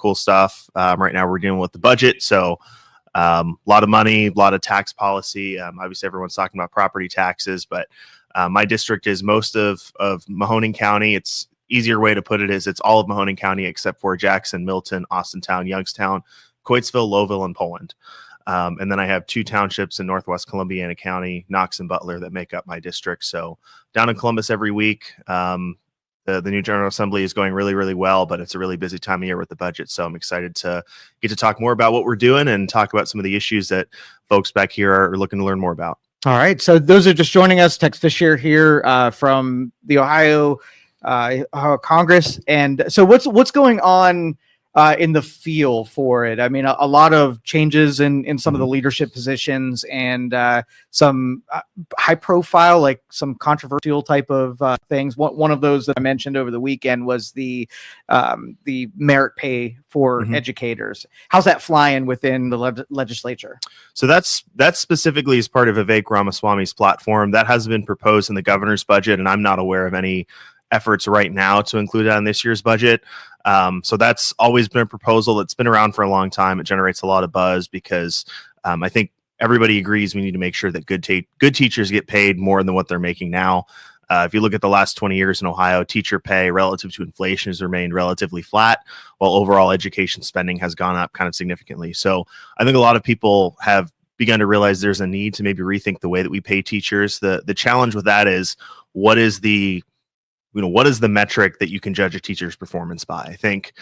cool stuff. Right now we're dealing with the budget, so a lot of money, a lot of tax policy. Obviously, everyone's talking about property taxes, but my district is most of Mahoning County. It's easier way to put it is it's all of Mahoning County except for Jackson, Milton, Austintown, Youngstown, Coatesville, Lowville, and Poland. And then I have 2 townships in Northwest Columbiana County, Knox and Butler, that make up my district. So down in Columbus every week. The new General Assembly is going really, really well, but it's a really busy time of year with the budget. So I'm excited to get to talk more about what we're doing and talk about some of the issues that folks back here are looking to learn more about. All right. So those are just joining us. Tex Fischer here from the Ohio Congress. And so what's going on in the feel for it? I mean, a lot of changes in some of the leadership positions and some high profile, like some controversial type of things. One of those that I mentioned over the weekend was the merit pay for educators. How's that flying within the legislature? So that's specifically as part of Vivek Ramaswamy's platform. That has been proposed in the governor's budget, and I'm not aware of any efforts right now to include that in this year's budget. So that's always been a proposal that's been around for a long time. It generates a lot of buzz because I think everybody agrees we need to make sure that good teachers get paid more than what they're making now. If you look at the last 20 years in Ohio, teacher pay relative to inflation has remained relatively flat, while overall education spending has gone up kind of significantly. So I think a lot of people have begun to realize there's a need to maybe rethink the way that we pay teachers. The challenge with that is what is the metric that you can judge a teacher's performance by? I think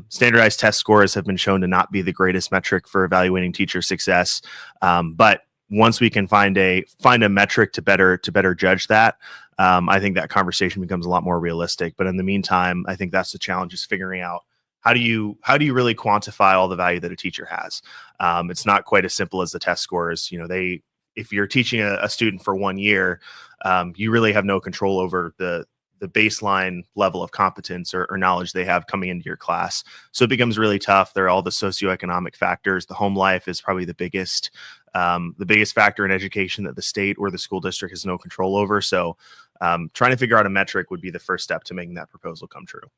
standardized test scores have been shown to not be the greatest metric for evaluating teacher success. But once we can find a metric to better judge that, I think that conversation becomes a lot more realistic. But in the meantime, I think that's the challenge, is figuring out how do you really quantify all the value that a teacher has. It's not quite as simple as the test scores. If you're teaching a student for 1 year, you really have no control over the baseline level of competence or knowledge they have coming into your class. So it becomes really tough. There are all the socioeconomic factors. The home life is probably the biggest factor in education that the state or the school district has no control over. So trying to figure out a metric would be the first step to making that proposal come true.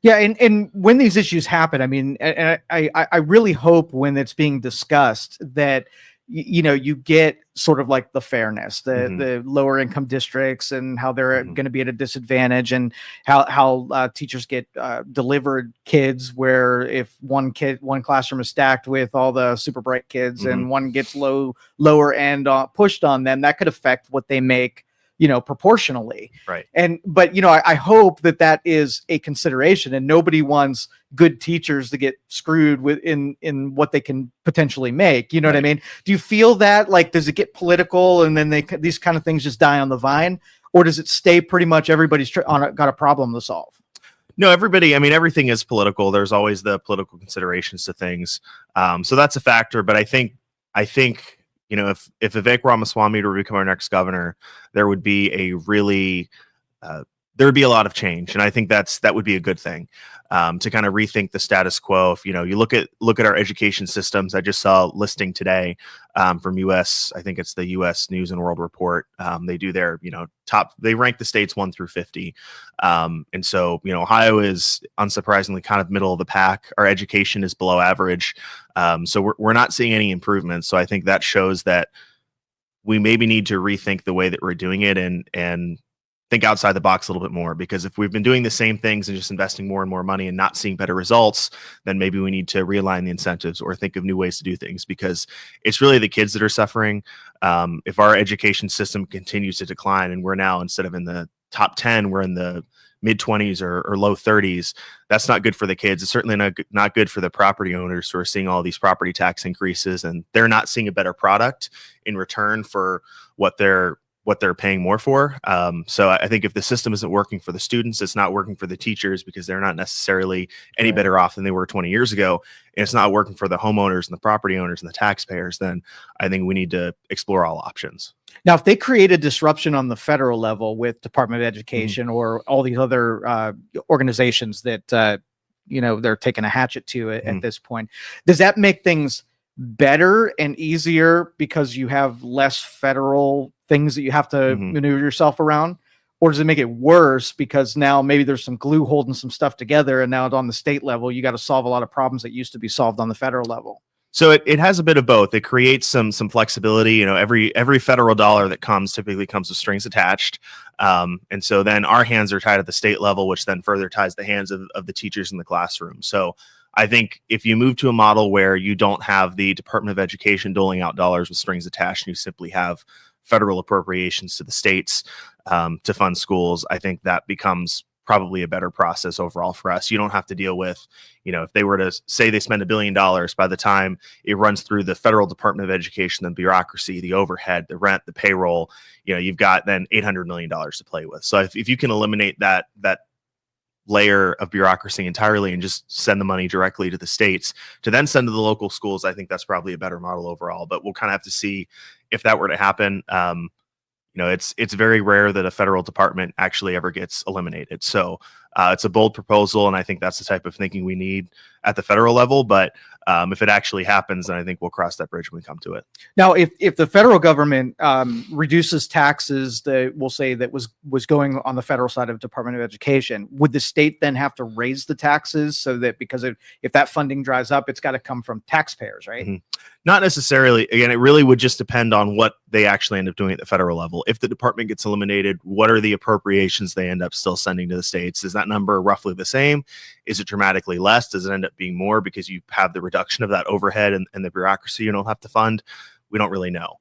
Yeah, and when these issues happen, I mean, and I really hope when it's being discussed that you get sort of like the fairness, the lower income districts and how they're going to be at a disadvantage, and how teachers get delivered kids where if one classroom is stacked with all the super bright kids and one gets lower end pushed on them, that could affect what they make, proportionally. Right. But I hope that is a consideration, and nobody wants good teachers to get screwed with in what they can potentially make. You know what I mean? Do you feel that, like, does it get political and then these kind of things just die on the vine, or does it stay pretty much everybody's got a problem to solve? No, everything is political. There's always the political considerations to things. So that's a factor. But I think, if Vivek Ramaswamy were to become our next governor, there would be a lot of change, and I think that would be a good thing, to kind of rethink the status quo. If you look at our education systems, I just saw a listing today from US. I think it's the US News and World Report. They do their top. They rank the states 1 through 50, and so Ohio is unsurprisingly kind of middle of the pack. Our education is below average, so we're not seeing any improvements. So I think that shows that we maybe need to rethink the way that we're doing it and think outside the box a little bit more, because if we've been doing the same things and just investing more and more money and not seeing better results, then maybe we need to realign the incentives or think of new ways to do things, because it's really the kids that are suffering. If our education system continues to decline and we're now, instead of in the top 10, we're in the mid 20s or low 30s, that's not good for the kids. It's certainly not good for the property owners who are seeing all these property tax increases, and they're not seeing a better product in return for what they're paying more for. So I think if the system isn't working for the students, it's not working for the teachers, because they're not necessarily any better off than they were 20 years ago. And it's not working for the homeowners and the property owners and the taxpayers. Then I think we need to explore all options. Now, if they create a disruption on the federal level with Department of Education or all these other organizations that, they're taking a hatchet to at this point, does that make things better and easier because you have less federal things that you have to maneuver yourself around? or does it make it worse because now maybe there's some glue holding some stuff together, and now it's on the state level, you got to solve a lot of problems that used to be solved on the federal level? So it has a bit of both. It creates some flexibility. You know, every federal dollar that comes typically comes with strings attached, and so then our hands are tied at the state level, which then further ties the hands of the teachers in the classroom. So I think if you move to a model where you don't have the Department of Education doling out dollars with strings attached, and you simply have federal appropriations to the states to fund schools, I think that becomes probably a better process overall for us. You don't have to deal with, you know, if they were to say they spend $1 billion, by the time it runs through the federal Department of Education, the bureaucracy, the overhead, the rent, the payroll, you know, you've got then $800 million to play with. So if you can eliminate that layer of bureaucracy entirely and just send the money directly to the states to then send to the local schools, I think that's probably a better model overall. But we'll kind of have to see if that were to happen. You know, it's very rare that a federal department actually ever gets eliminated. So it's a bold proposal, and I think that's the type of thinking we need at the federal level. But if it actually happens, then I think we'll cross that bridge when we come to it. Now, if the federal government reduces taxes that we'll say that was going on the federal side of Department of Education, would the state then have to raise the taxes so that, because if that funding dries up, it's got to come from taxpayers, right? Mm-hmm. Not necessarily. Again, it really would just depend on what they actually end up doing at the federal level. If the department gets eliminated, what are the appropriations they end up still sending to the states? Is that number roughly the same? Is it dramatically less? Does it end up being more because you have the reduction of that overhead and the bureaucracy you don't have to fund? We don't really know.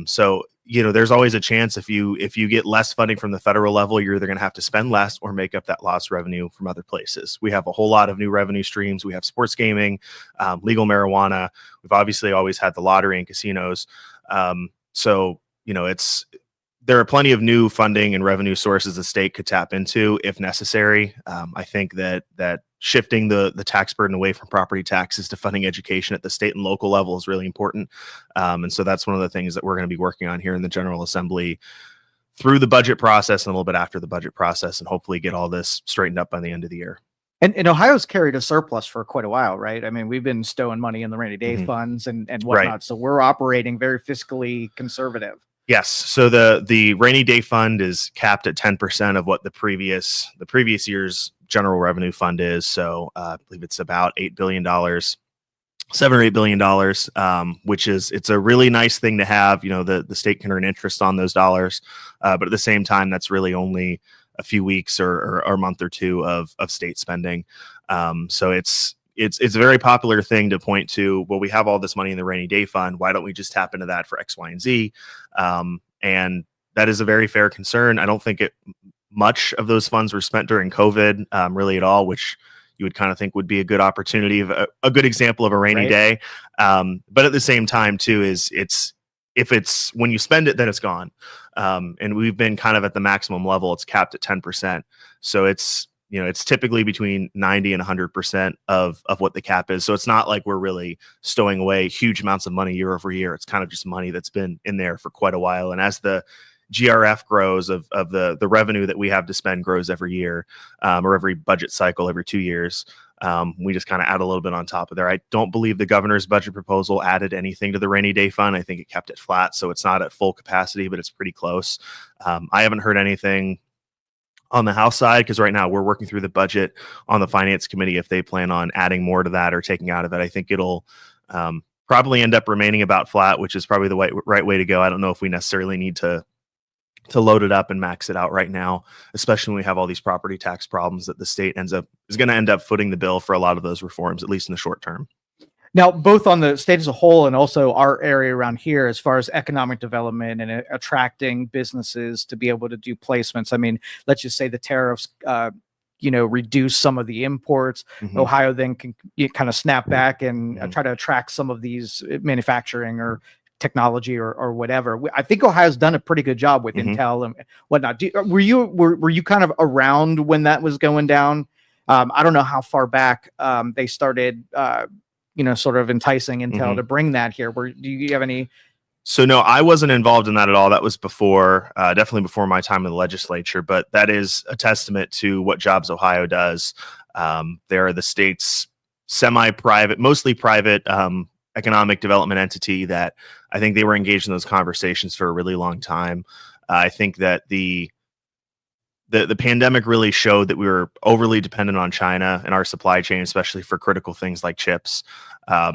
So, you know, there's always a chance if you get less funding from the federal level, you're either going to have to spend less or make up that lost revenue from other places. We have a whole lot of new revenue streams. We have sports gaming, legal marijuana. We've obviously always had the lottery and casinos. So, you know, there are plenty of new funding and revenue sources the state could tap into if necessary. I think that shifting the tax burden away from property taxes to funding education at the state and local level is really important. And so that's one of the things that we're going to be working on here in the General Assembly through the budget process and a little bit after the budget process, and hopefully get all this straightened up by the end of the year. And Ohio's carried a surplus for quite a while, right? I mean, we've been stowing money in the rainy day funds and whatnot. Right. So we're operating very fiscally conservative. Yes. So the rainy day fund is capped at 10% of what the previous year's general revenue fund is. So I believe it's about $8 billion, $7 or $8 billion, which it's a really nice thing to have. You know, the state can earn interest on those dollars, but at the same time, that's really only a few weeks or a month or two of state spending. So it's a very popular thing to point to. Well, we have all this money in the rainy day fund. Why don't we just tap into that for X, Y, and Z? And that is a very fair concern. I don't think much of those funds were spent during COVID, really at all, which you would kind of think would be a good opportunity of a good example of a rainy day. But at the same time, too, if it's when you spend it, then it's gone. And we've been kind of at the maximum level. It's capped at 10%. So it's typically between 90 and 100% of what the cap is. So it's not like we're really stowing away huge amounts of money year over year. It's kind of just money that's been in there for quite a while. And as the GRF grows of the revenue that we have to spend grows every year, or every budget cycle, every 2 years, we just kind of add a little bit on top of there. I don't believe the governor's budget proposal added anything to the rainy day fund. I think it kept it flat. So it's not at full capacity, but it's pretty close. I haven't heard anything on the House side, because right now we're working through the budget on the Finance Committee. If they plan on adding more to that or taking out of it, I think it'll probably end up remaining about flat, which is probably the right way to go. I don't know if we necessarily need to load it up and max it out right now, especially when we have all these property tax problems that the state is going to end up footing the bill for a lot of those reforms, at least in the short term. Now, both on the state as a whole and also our area around here, as far as economic development and attracting businesses to be able to do placements. I mean, let's just say the tariffs, reduce some of the imports. Ohio then can kind of snap back and try to attract some of these manufacturing or technology or whatever. I think Ohio's done a pretty good job with Intel and whatnot. Were you kind of around when that was going down? I don't know how far back they started, sort of enticing Intel to bring that here. Do you have any? So no, I wasn't involved in that at all. That was definitely before my time in the legislature, but that is a testament to what Jobs Ohio does. They're the state's semi-private, mostly private, economic development entity that I think they were engaged in those conversations for a really long time. I think that the the pandemic really showed that we were overly dependent on China and our supply chain, especially for critical things like chips.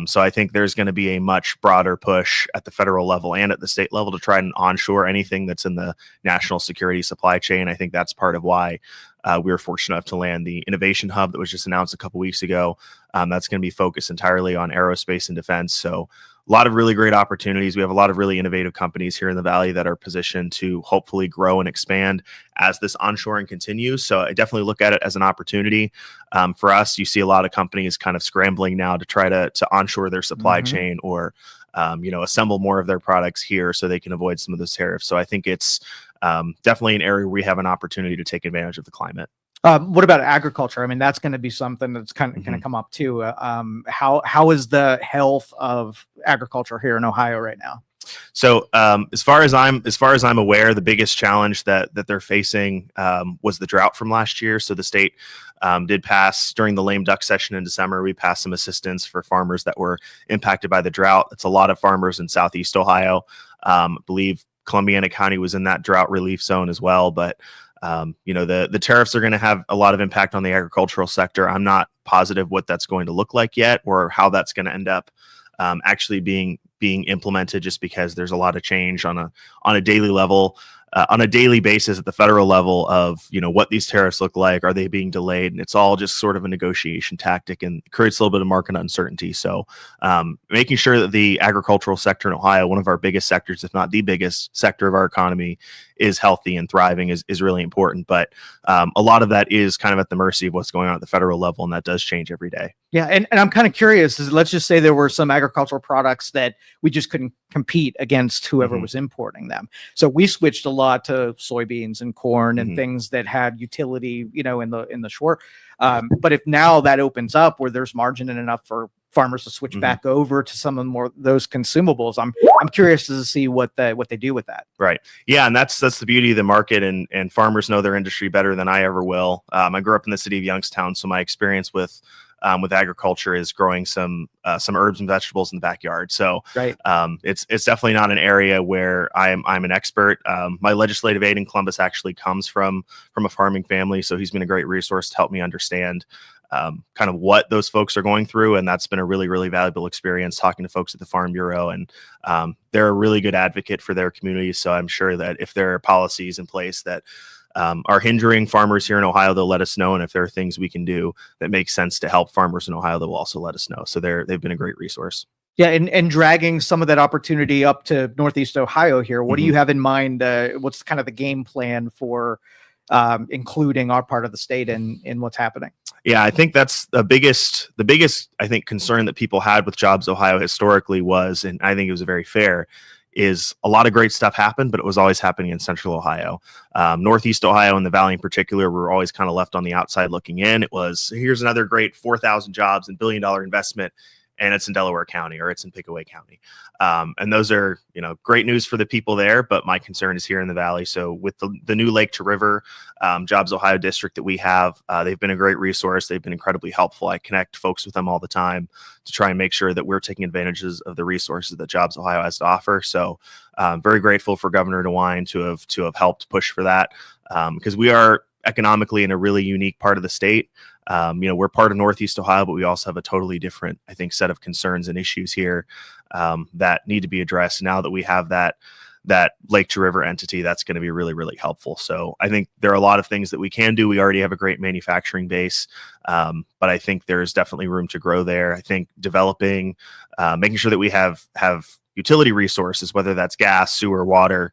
So I think there's going to be a much broader push at the federal level and at the state level to try and onshore anything that's in the national security supply chain. I think that's part of why we were fortunate enough to land the innovation hub that was just announced a couple weeks ago. That's going to be focused entirely on aerospace and defense. So a lot of really great opportunities. We have a lot of really innovative companies here in the Valley that are positioned to hopefully grow and expand as this onshoring continues. So I definitely look at it as an opportunity. For us, you see a lot of companies kind of scrambling now to try to onshore their supply chain or assemble more of their products here so they can avoid some of those tariffs. So I think it's definitely an area where we have an opportunity to take advantage of the climate. What about agriculture? I mean, that's going to be something that's kind of going to come up too. How is the health of agriculture here in Ohio right now? So as far as I'm aware, the biggest challenge that they're facing was the drought from last year. So the state did pass during the lame duck session in December. We passed some assistance for farmers that were impacted by the drought. It's a lot of farmers in Southeast Ohio. I believe Columbiana County was in that drought relief zone as well. But the tariffs are going to have a lot of impact on the agricultural sector. I'm not positive what that's going to look like yet or how that's going to end up actually being implemented, just because there's a lot of change on a daily level, on a daily basis at the federal level of, what these tariffs look like. Are they being delayed? And it's all just sort of a negotiation tactic and creates a little bit of market uncertainty. So making sure that the agricultural sector in Ohio, one of our biggest sectors, if not the biggest sector of our economy, is healthy and thriving is really important. But a lot of that is kind of at the mercy of what's going on at the federal level, and that does change every day. Yeah, and I'm kind of curious, let's just say there were some agricultural products that we just couldn't compete against whoever was importing them. So we switched a lot to soybeans and corn and things that had utility, in the short. But if now that opens up where there's margin in enough for farmers to switch back over to some of those consumables, I'm curious to see what they do with that. Right. Yeah, and that's the beauty of the market, and farmers know their industry better than I ever will. I grew up in the city of Youngstown, so my experience with agriculture is growing some herbs and vegetables in the backyard. So right. It's definitely not an area where I'm an expert. My legislative aide in Columbus actually comes from a farming family, so he's been a great resource to help me understand kind of what those folks are going through. And that's been a really, really valuable experience talking to folks at the Farm Bureau. And they're a really good advocate for their community. So I'm sure that if there are policies in place that are hindering farmers here in Ohio, they'll let us know. And if there are things we can do that make sense to help farmers in Ohio, they will also let us know. So they've been a great resource. Yeah, and dragging some of that opportunity up to Northeast Ohio here. What do you have in mind? What's kind of the game plan for including our part of the state in what's happening? Yeah, I think that's the biggest, I think, concern that people had with Jobs Ohio historically was, and I think it was very fair, is a lot of great stuff happened, but it was always happening in Central Ohio. Northeast Ohio and the Valley in particular were always kind of left on the outside looking in. It was, here's another great 4,000 jobs and $1 billion investment, and it's in Delaware County or it's in Pickaway County. And those are, great news for the people there, but my concern is here in the Valley. So with the new Lake to River Jobs Ohio district that we have, they've been a great resource. They've been incredibly helpful. I connect folks with them all the time to try and make sure that we're taking advantages of the resources that Jobs Ohio has to offer. So very grateful for Governor DeWine to have helped push for that, because we are economically in a really unique part of the state. We're part of Northeast Ohio, but we also have a totally different, I think, set of concerns and issues here that need to be addressed. Now that we have that Lake to River entity, that's going to be really, really helpful. So I think there are a lot of things that we can do. We already have a great manufacturing base, but I think there's definitely room to grow there. I think developing, making sure that we have utility resources, whether that's gas, sewer, water,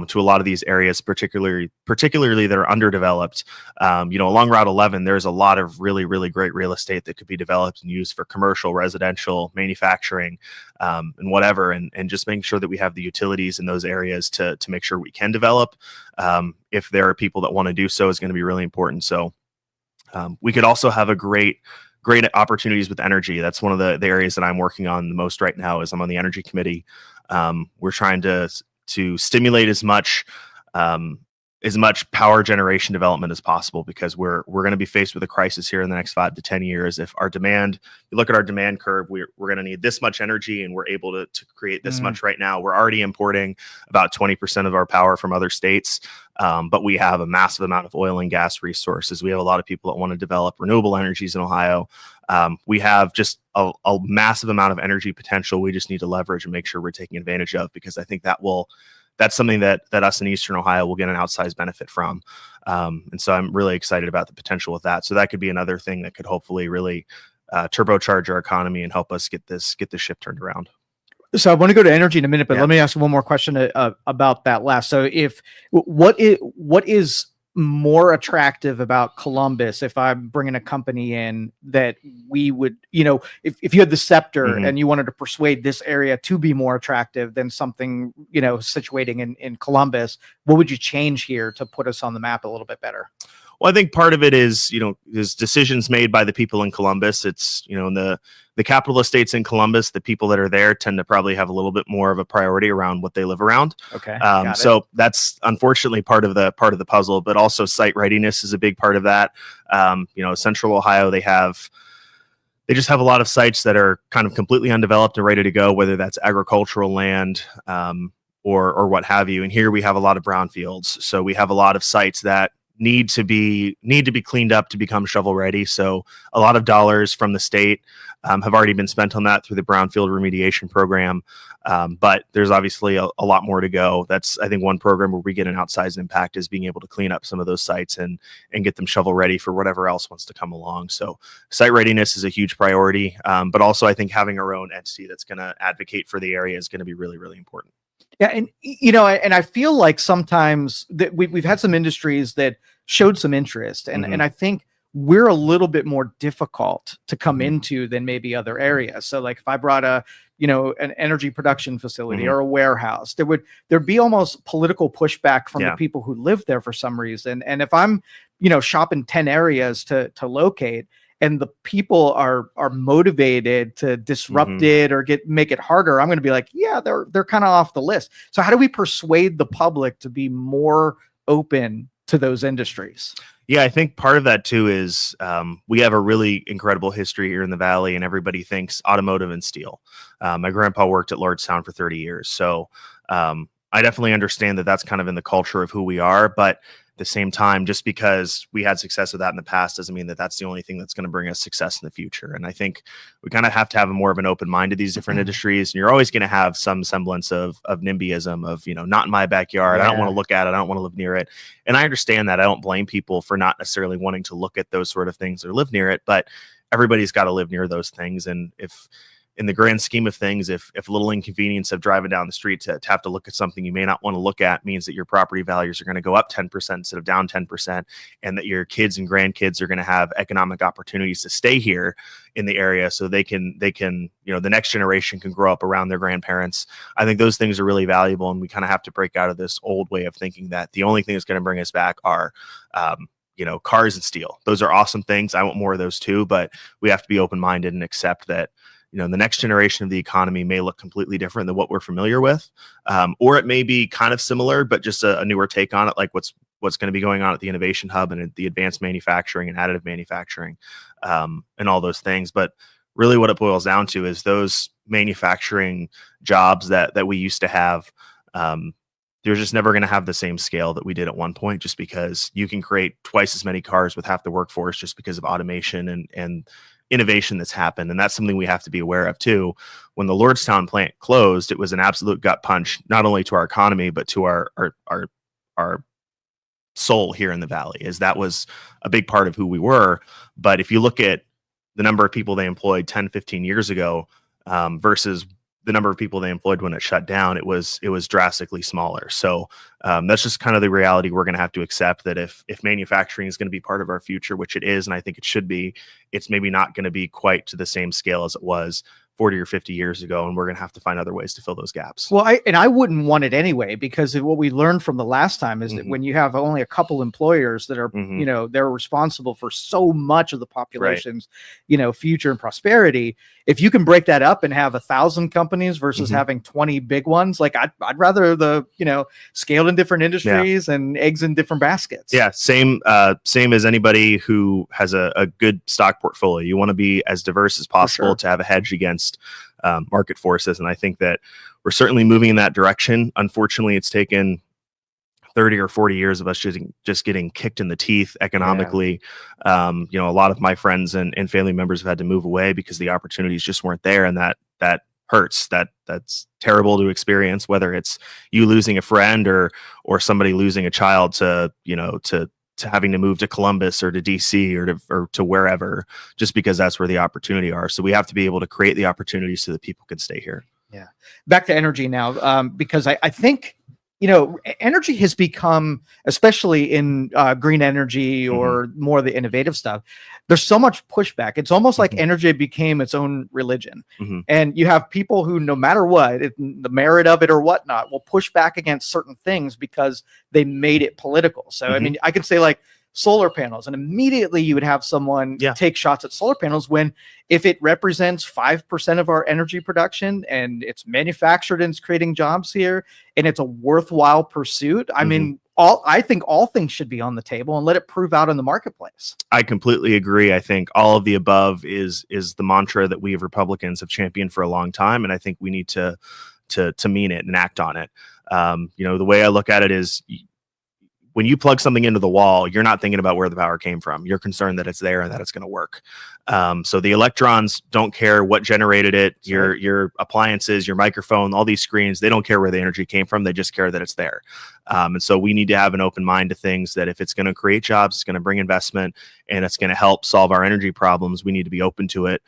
to a lot of these areas, particularly that are underdeveloped. Along Route 11, there's a lot of really, really great real estate that could be developed and used for commercial, residential, manufacturing, and whatever. And just making sure that we have the utilities in those areas to make sure we can develop. If there are people that want to do so, is going to be really important. So we could also have a great opportunities with energy. That's one of the areas that I'm working on the most right now. Is I'm on the energy committee. We're trying to stimulate as much as much power generation development as possible, because we're going to be faced with a crisis here in the next 5 to 10 years. If our demand, you look at our demand curve, we're going to need this much energy, and we're able to create this much right now. We're already importing about 20% of our power from other states, but we have a massive amount of oil and gas resources. We have a lot of people that want to develop renewable energies in Ohio. We have just a massive amount of energy potential. We just need to leverage and make sure we're taking advantage of, because I think that's something that us in Eastern Ohio will get an outsized benefit from. And so I'm really excited about the potential with that. So that could be another thing that could hopefully really turbocharge our economy and help us get this ship turned around. So I want to go to energy in a minute, but let me ask one more question about that last. So what is more attractive about Columbus, if I'm bringing a company in, that we would, if you had the scepter and you wanted to persuade this area to be more attractive than something, situating in Columbus, what would you change here to put us on the map a little bit better? Well, I think part of it is decisions made by the people in Columbus. It's, in the capital estates in Columbus, the people that are there tend to probably have a little bit more of a priority around what they live around. Okay. So that's unfortunately part of the puzzle, but also site readiness is a big part of that. Central Ohio, they just have a lot of sites that are kind of completely undeveloped and ready to go, whether that's agricultural land, or what have you. And here we have a lot of brownfields. So we have a lot of sites that need to be cleaned up to become shovel ready. So a lot of dollars from the state have already been spent on that through the brownfield remediation program. But there's obviously a lot more to go. That's, I think, one program where we get an outsized impact is being able to clean up some of those sites and get them shovel ready for whatever else wants to come along. So site readiness is a huge priority. But also I think having our own entity that's going to advocate for the area is going to be really, really important. Yeah. And, and I feel like sometimes that we've had some industries that showed some interest, and I think we're a little bit more difficult to come into than maybe other areas. So like if I brought an energy production facility or a warehouse, there'd be almost political pushback from the people who live there for some reason. And if I'm, shopping 10 areas to locate, and the people are motivated to disrupt it or make it harder, I'm going to be like, yeah, they're kind of off the list. So how do we persuade the public to be more open to those industries? Yeah, I think part of that too is we have a really incredible history here in the Valley, and everybody thinks automotive and steel. My grandpa worked at Youngstown for 30 years. So I definitely understand that that's kind of in the culture of who we are, but at the same time, just because we had success with that in the past doesn't mean that that's the only thing that's going to bring us success in the future. And I think we kind of have to have more of an open mind to these different industries. And you're always going to have some semblance of NIMBYism of, not in my backyard. I don't want to look at it. I don't want to live near it. And I understand that. I don't blame people for not necessarily wanting to look at those sort of things or live near it, but everybody's got to live near those things. And if, in the grand scheme of things, if a little inconvenience of driving down the street to have to look at something you may not want to look at means that your property values are going to go up 10% instead of down 10%, and that your kids and grandkids are going to have economic opportunities to stay here in the area so they can, the next generation can grow up around their grandparents. I think those things are really valuable, and we kind of have to break out of this old way of thinking that the only thing that's going to bring us back are cars and steel. Those are awesome things. I want more of those too, but we have to be open-minded and accept that the next generation of the economy may look completely different than what we're familiar with, or it may be kind of similar, but just a newer take on it, like what's going to be going on at the Innovation Hub and at the advanced manufacturing and additive manufacturing, and all those things. But really what it boils down to is those manufacturing jobs that we used to have, they're just never going to have the same scale that we did at one point, just because you can create twice as many cars with half the workforce just because of automation and innovation that's happened. And that's something we have to be aware of too. When the Lordstown plant closed, it was an absolute gut punch, not only to our economy, but to our soul here in the Valley, as that was a big part of who we were. But if you look at the number of people they employed 10, 15 years ago, versus the number of people they employed when it shut down, it was drastically smaller. So that's just kind of the reality we're going to have to accept, that if manufacturing is going to be part of our future, which it is, and I think it should be, it's maybe not going to be quite to the same scale as it was 40 or 50 years ago, and we're going to have to find other ways to fill those gaps. Well, I wouldn't want it anyway, because what we learned from the last time is that when you have only a couple employers that are, they're responsible for so much of the population's, future and prosperity. If you can break that up and have 1,000 companies versus having 20 big ones, like I'd rather the, scaled in different industries and eggs in different baskets. Yeah. Same as anybody who has a good stock portfolio. You want to be as diverse as possible to have a hedge against market forces. And I think that we're certainly moving in that direction. Unfortunately, it's taken 30 or 40 years of us just getting kicked in the teeth economically. A lot of my friends and family members have had to move away because the opportunities just weren't there. And that hurts. That's terrible to experience, whether it's you losing a friend or somebody losing a child to having to move to Columbus or to DC or to wherever, just because that's where the opportunity are. So we have to be able to create the opportunities so that people can stay here. Yeah. Back to energy now, because I think, energy has become, especially in green energy or more of the innovative stuff, there's so much pushback. It's almost like energy became its own religion. And you have people who, no matter what, the merit of it or whatnot, will push back against certain things because they made it political. So, I mean, I could say like solar panels, and immediately you would have someone take shots at solar panels, when if it represents 5% of our energy production and it's manufactured and it's creating jobs here and it's a worthwhile pursuit, I mean, I think all things should be on the table and let it prove out in the marketplace. I completely agree. I think all of the above is the mantra that we Republicans have championed for a long time, and I think we need to mean it and act on it. The way I look at it is, when you plug something into the wall, you're not thinking about where the power came from. You're concerned that it's there and that it's going to work. So the electrons don't care what generated it. Your appliances, your microphone, all these screens, they don't care where the energy came from. They just care that it's there. And so we need to have an open mind to things that if it's going to create jobs, it's going to bring investment, and it's going to help solve our energy problems, we need to be open to it.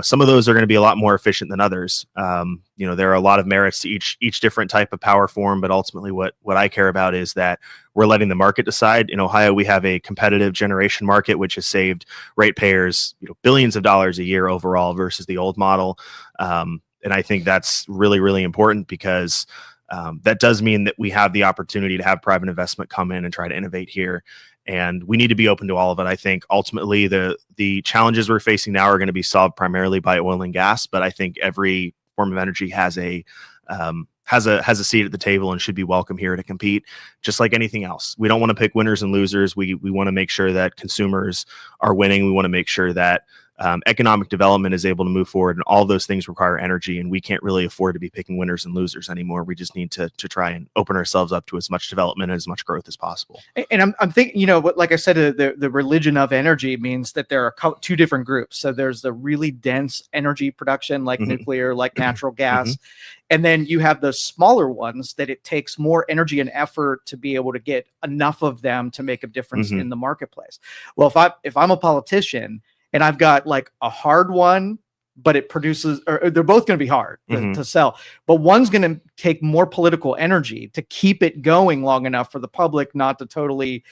Some of those are going to be a lot more efficient than others. There are a lot of merits to each different type of power form, but ultimately what I care about is that we're letting the market decide. In Ohio, we have a competitive generation market, which has saved ratepayers, billions of dollars a year overall versus the old model. And I think that's really, really important, because that does mean that we have the opportunity to have private investment come in and try to innovate here. And we need to be open to all of it. I think ultimately the challenges we're facing now are going to be solved primarily by oil and gas, but I think every form of energy has a seat at the table and should be welcome here to compete, just like anything else. We don't want to pick winners and losers. We want to make sure that consumers are winning. We want to make sure that economic development is able to move forward, and all those things require energy, and we can't really afford to be picking winners and losers anymore. We just need to try and open ourselves up to as much development and as much growth as possible. And I'm thinking, like I said, the religion of energy means that there are two different groups. So there's the really dense energy production, like nuclear, like natural gas. And then you have the smaller ones that it takes more energy and effort to be able to get enough of them to make a difference in the marketplace. Well, if I'm a politician and I've got like a hard one, but it produces, or they're both going to be hard to sell, but one's going to take more political energy to keep it going long enough for the public not to totally,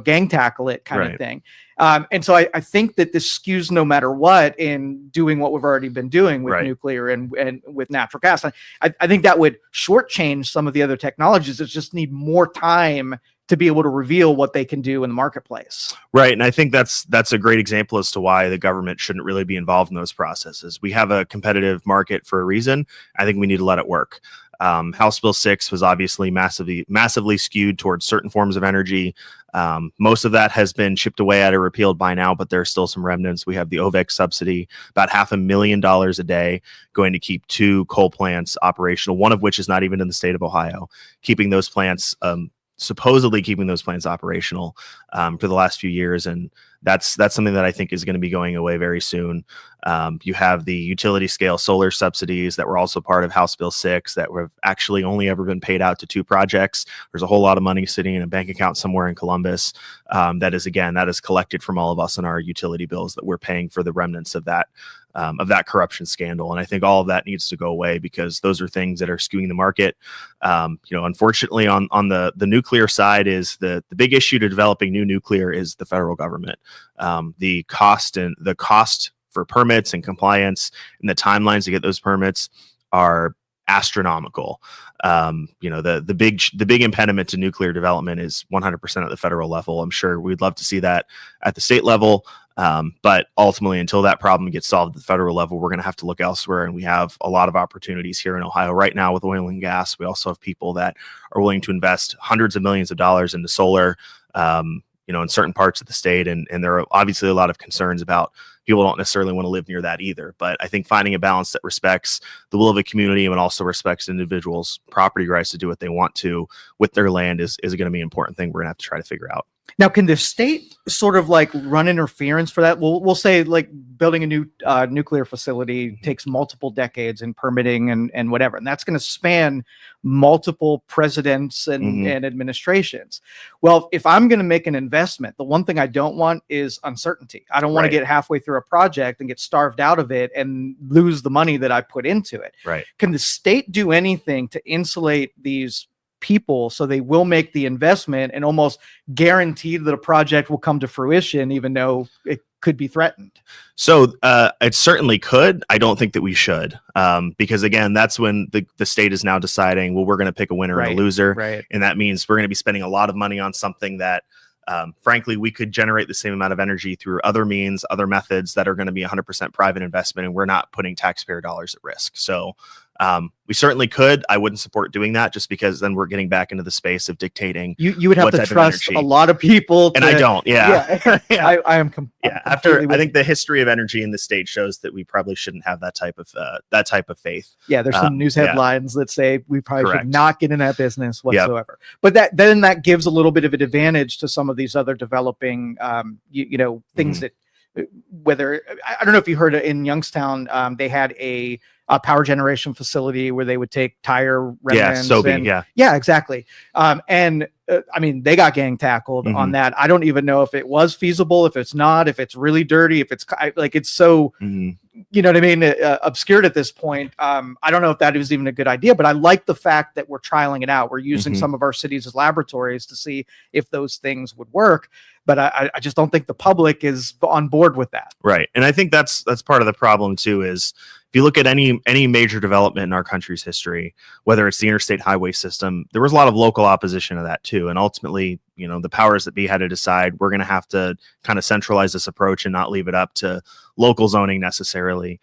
gang tackle it kind of thing. And so I think that this skews no matter what in doing what we've already been doing with nuclear and with natural gas. I think that would shortchange some of the other technologies that just need more time to be able to reveal what they can do in the marketplace. Right. And I think that's a great example as to why the government shouldn't really be involved in those processes. We have a competitive market for a reason. I think we need to let it work. House Bill 6 was obviously massively skewed towards certain forms of energy. Most of that has been chipped away at or repealed by now, but there are still some remnants. We have the OVEC subsidy, about $500,000 a day, going to keep 2 coal plants operational, one of which is not even in the state of Ohio, supposedly keeping those plants operational for the last few years. And that's something that I think is going to be going away very soon. You have the utility scale solar subsidies that were also part of House Bill 6 that have actually only ever been paid out to 2 projects. There's a whole lot of money sitting in a bank account somewhere in Columbus. That is collected from all of us in our utility bills that we're paying for the remnants of that corruption scandal. And I think all of that needs to go away, because those are things that are skewing the market. Unfortunately on the nuclear side is the big issue to developing new nuclear is the federal government. The cost for permits and compliance, and the timelines to get those permits are astronomical. The big impediment to nuclear development is 100% at the federal level. I'm sure we'd love to see that at the state level. But ultimately, until that problem gets solved at the federal level, we're going to have to look elsewhere. And we have a lot of opportunities here in Ohio right now with oil and gas. We also have people that are willing to invest hundreds of millions of dollars into solar, in certain parts of the state. And there are obviously a lot of concerns about people don't necessarily want to live near that either. But I think finding a balance that respects the will of a community and also respects individuals' property rights to do what they want to with their land is going to be an important thing we're going to have to try to figure out. Now, can the state sort of like run interference for that? We'll say like building a new nuclear facility takes multiple decades in permitting and whatever, and that's going to span multiple presidents and administrations. Well, if I'm going to make an investment, the one thing I don't want is uncertainty. I don't want to get halfway through a project and get starved out of it and lose the money that I put into it. Right. Can the state do anything to insulate these people so they will make the investment and almost guarantee that a project will come to fruition, even though it could be threatened? So it certainly could. I don't think that we should, because again, that's when the state is now deciding, well, we're going to pick a winner and a loser. Right. And that means we're going to be spending a lot of money on something that, frankly, we could generate the same amount of energy through other means, other methods that are going to be 100% private investment, and we're not putting taxpayer dollars at risk. So we certainly could. I wouldn't support doing that, just because then we're getting back into the space of dictating. You would have to trust a lot of people. And I don't. Yeah. Yeah. I am. I think the history of energy in the state shows that we probably shouldn't have that type of faith. Yeah. There's some news headlines that say we probably should not get in that business whatsoever. Yep. But that gives a little bit of an advantage to some of these other developing, things that, whether, I don't know if you heard in Youngstown, they had a power generation facility where they would take tire remnants. Yeah, exactly. They got gang tackled on that. I don't even know if it was feasible, if it's not, if it's really dirty, if it's like, it's so, you know what I mean? Obscured at this point. I don't know if that was even a good idea, but I like the fact that we're trialing it out. We're using some of our cities as laboratories to see if those things would work. But I just don't think the public is on board with that. Right. And I think that's part of the problem too, is if you look at any major development in our country's history, whether it's the interstate highway system, there was a lot of local opposition to that too. And ultimately, the powers that be had to decide, we're going to have to kind of centralize this approach and not leave it up to local zoning necessarily.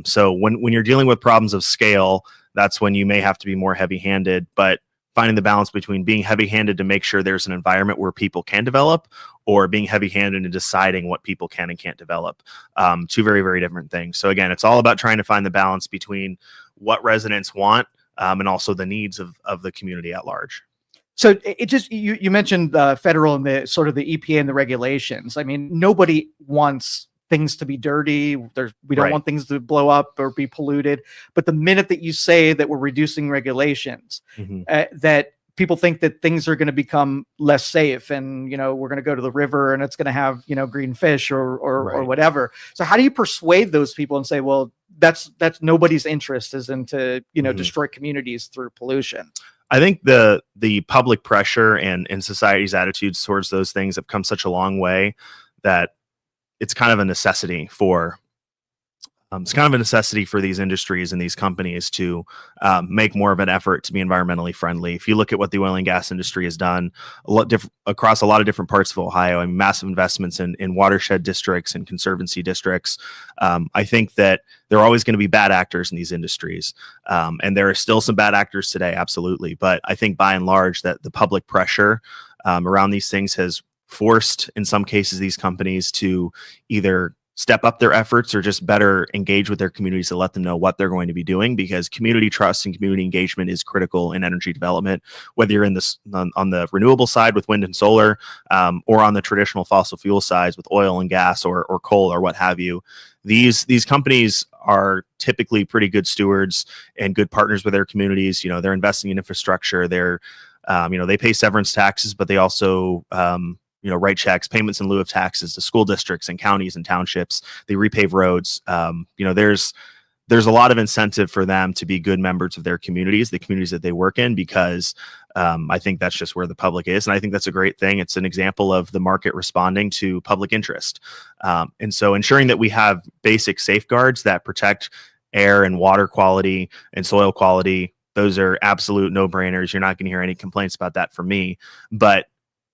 So when you're dealing with problems of scale, that's when you may have to be more heavy-handed, but finding the balance between being heavy-handed to make sure there's an environment where people can develop, or being heavy-handed in deciding what people can and can't develop. Two very, very different things. So again, it's all about trying to find the balance between what residents want and also the needs of the community at large. So it just, you mentioned the federal and the sort of the EPA and the regulations. I mean, nobody wants things to be dirty. We don't want things to blow up or be polluted. But the minute that you say that we're reducing regulations, that people think that things are going to become less safe, and we're going to go to the river and it's going to have green fish or whatever. So how do you persuade those people and say, well, that's nobody's interest is into destroy communities through pollution? I think the public pressure and society's attitudes towards those things have come such a long way that it's kind of a necessity for these industries and these companies to make more of an effort to be environmentally friendly. If you look at what the oil and gas industry has done across a lot of different parts of Ohio, massive investments in watershed districts and conservancy districts. I think that there are always going to be bad actors in these industries. And there are still some bad actors today, absolutely. But I think by and large that the public pressure around these things has forced, in some cases, these companies to either step up their efforts or just better engage with their communities to let them know what they're going to be doing, because community trust and community engagement is critical in energy development, whether you're on the renewable side with wind and solar, or on the traditional fossil fuel sides with oil and gas or coal or what have you. These companies are typically pretty good stewards and good partners with their communities. They're investing in infrastructure. They pay severance taxes, but they also write checks, payments in lieu there's a lot of incentive for them to be good members of their communities, the communities that they work in, because I think that's just where the public is. And I think that's a great thing. It's an example of the market responding to public interest. And so ensuring that we have basic safeguards that protect air and water quality and soil quality, those are absolute no-brainers. You're not going to hear any complaints about that from me. But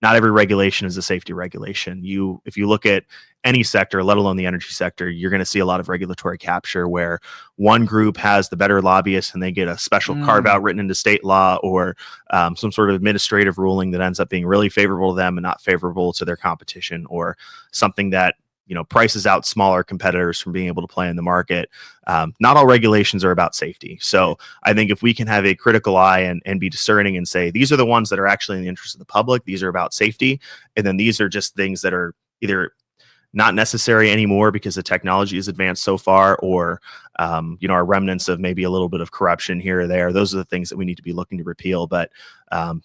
not every regulation is a safety regulation. If you look at any sector, let alone the energy sector, you're going to see a lot of regulatory capture where one group has the better lobbyists and they get a special carve out written into state law, or some sort of administrative ruling that ends up being really favorable to them and not favorable to their competition, or something that prices out smaller competitors from being able to play in the market. Not all regulations are about safety. So I think if we can have a critical eye and be discerning and say, these are the ones that are actually in the interest of the public, these are about safety, and then these are just things that are either not necessary anymore because the technology has advanced so far, or are remnants of maybe a little bit of corruption here or there. Those are the things that we need to be looking to repeal. But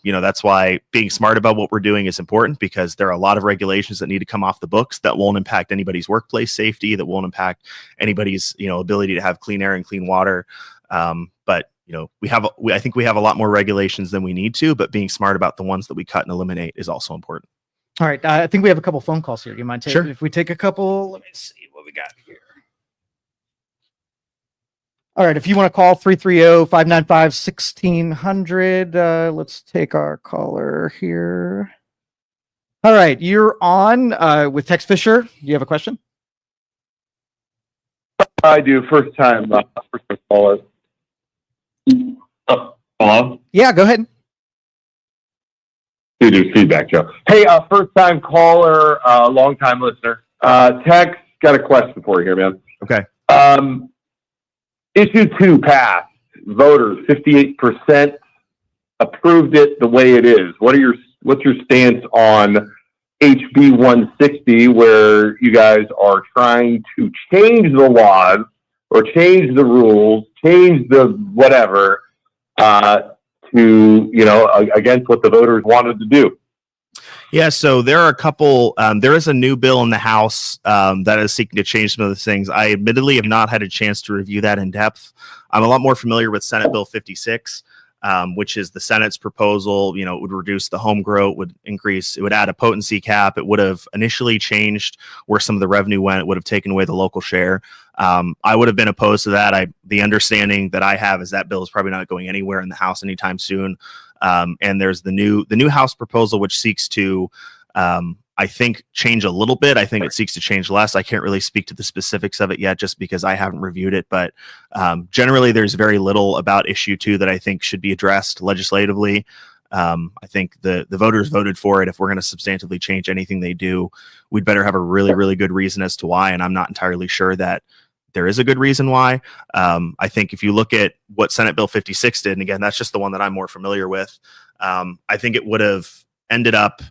that's why being smart about what we're doing is important, because there are a lot of regulations that need to come off the books that won't impact anybody's workplace safety, that won't impact anybody's ability to have clean air and clean water. But I think we have a lot more regulations than we need to, but being smart about the ones that we cut and eliminate is also important. All right. I think we have a couple phone calls here. Do you mind Sure. if we take a couple? Let me see what we got here. All right. If you want to call 330-595-1600, let's take our caller here. All right. You're on with Tex Fischer. Do you have a question? I do. First time caller. Hello? Yeah, go ahead. You do feedback, Joe. Hey, first time caller, long time listener. Tex, got a question for you here, man. Okay. Issue 2 passed. Voters, 58% approved it the way it is. What's your stance on HB 160, where you guys are trying to change the laws or change the rules, change the whatever, to, against what the voters wanted to do? Yeah, so there are a couple. There is a new bill in the House that is seeking to change some of the things. I admittedly have not had a chance to review that in depth. I'm a lot more familiar with Senate Bill 56, which is the Senate's proposal. It would reduce the home grow, it would add a potency cap. It would have initially changed where some of the revenue went. It would have taken away the local share. I would have been opposed to that. The understanding that I have is that bill is probably not going anywhere in the House anytime soon. And there's the new House proposal, which seeks to, I think, change a little bit. I think it seeks to change less. I can't really speak to the specifics of it yet, just because I haven't reviewed it. But generally, there's very little about issue 2 that I think should be addressed legislatively. I think the voters voted for it. If we're going to substantively change anything they do, we'd better have a really, really good reason as to why. And I'm not entirely sure that there is a good reason why. I think if you look at what Senate Bill 56 did, and again, that's just the one that I'm more familiar with, I think it would have ended up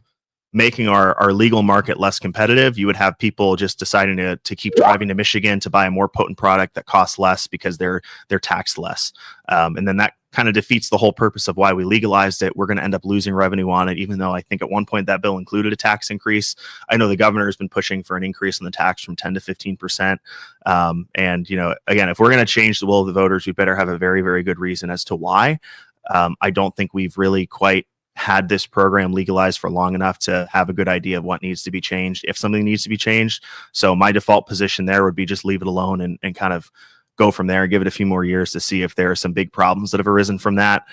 making our legal market less competitive. You would have people just deciding to keep driving to Michigan to buy a more potent product that costs less because they're taxed less. And then that kind of defeats the whole purpose of why we legalized it. We're going to end up losing revenue on it, even though I think at one point that bill included a tax increase. I know the governor has been pushing for an increase in the tax from 10 to 15%. And, again, if we're going to change the will of the voters, we better have a very, very good reason as to why. I don't think we've really quite had this program legalized for long enough to have a good idea of what needs to be changed, if something needs to be changed. So my default position there would be just leave it alone and kind of go from there and give it a few more years to see if there are some big problems that have arisen from that.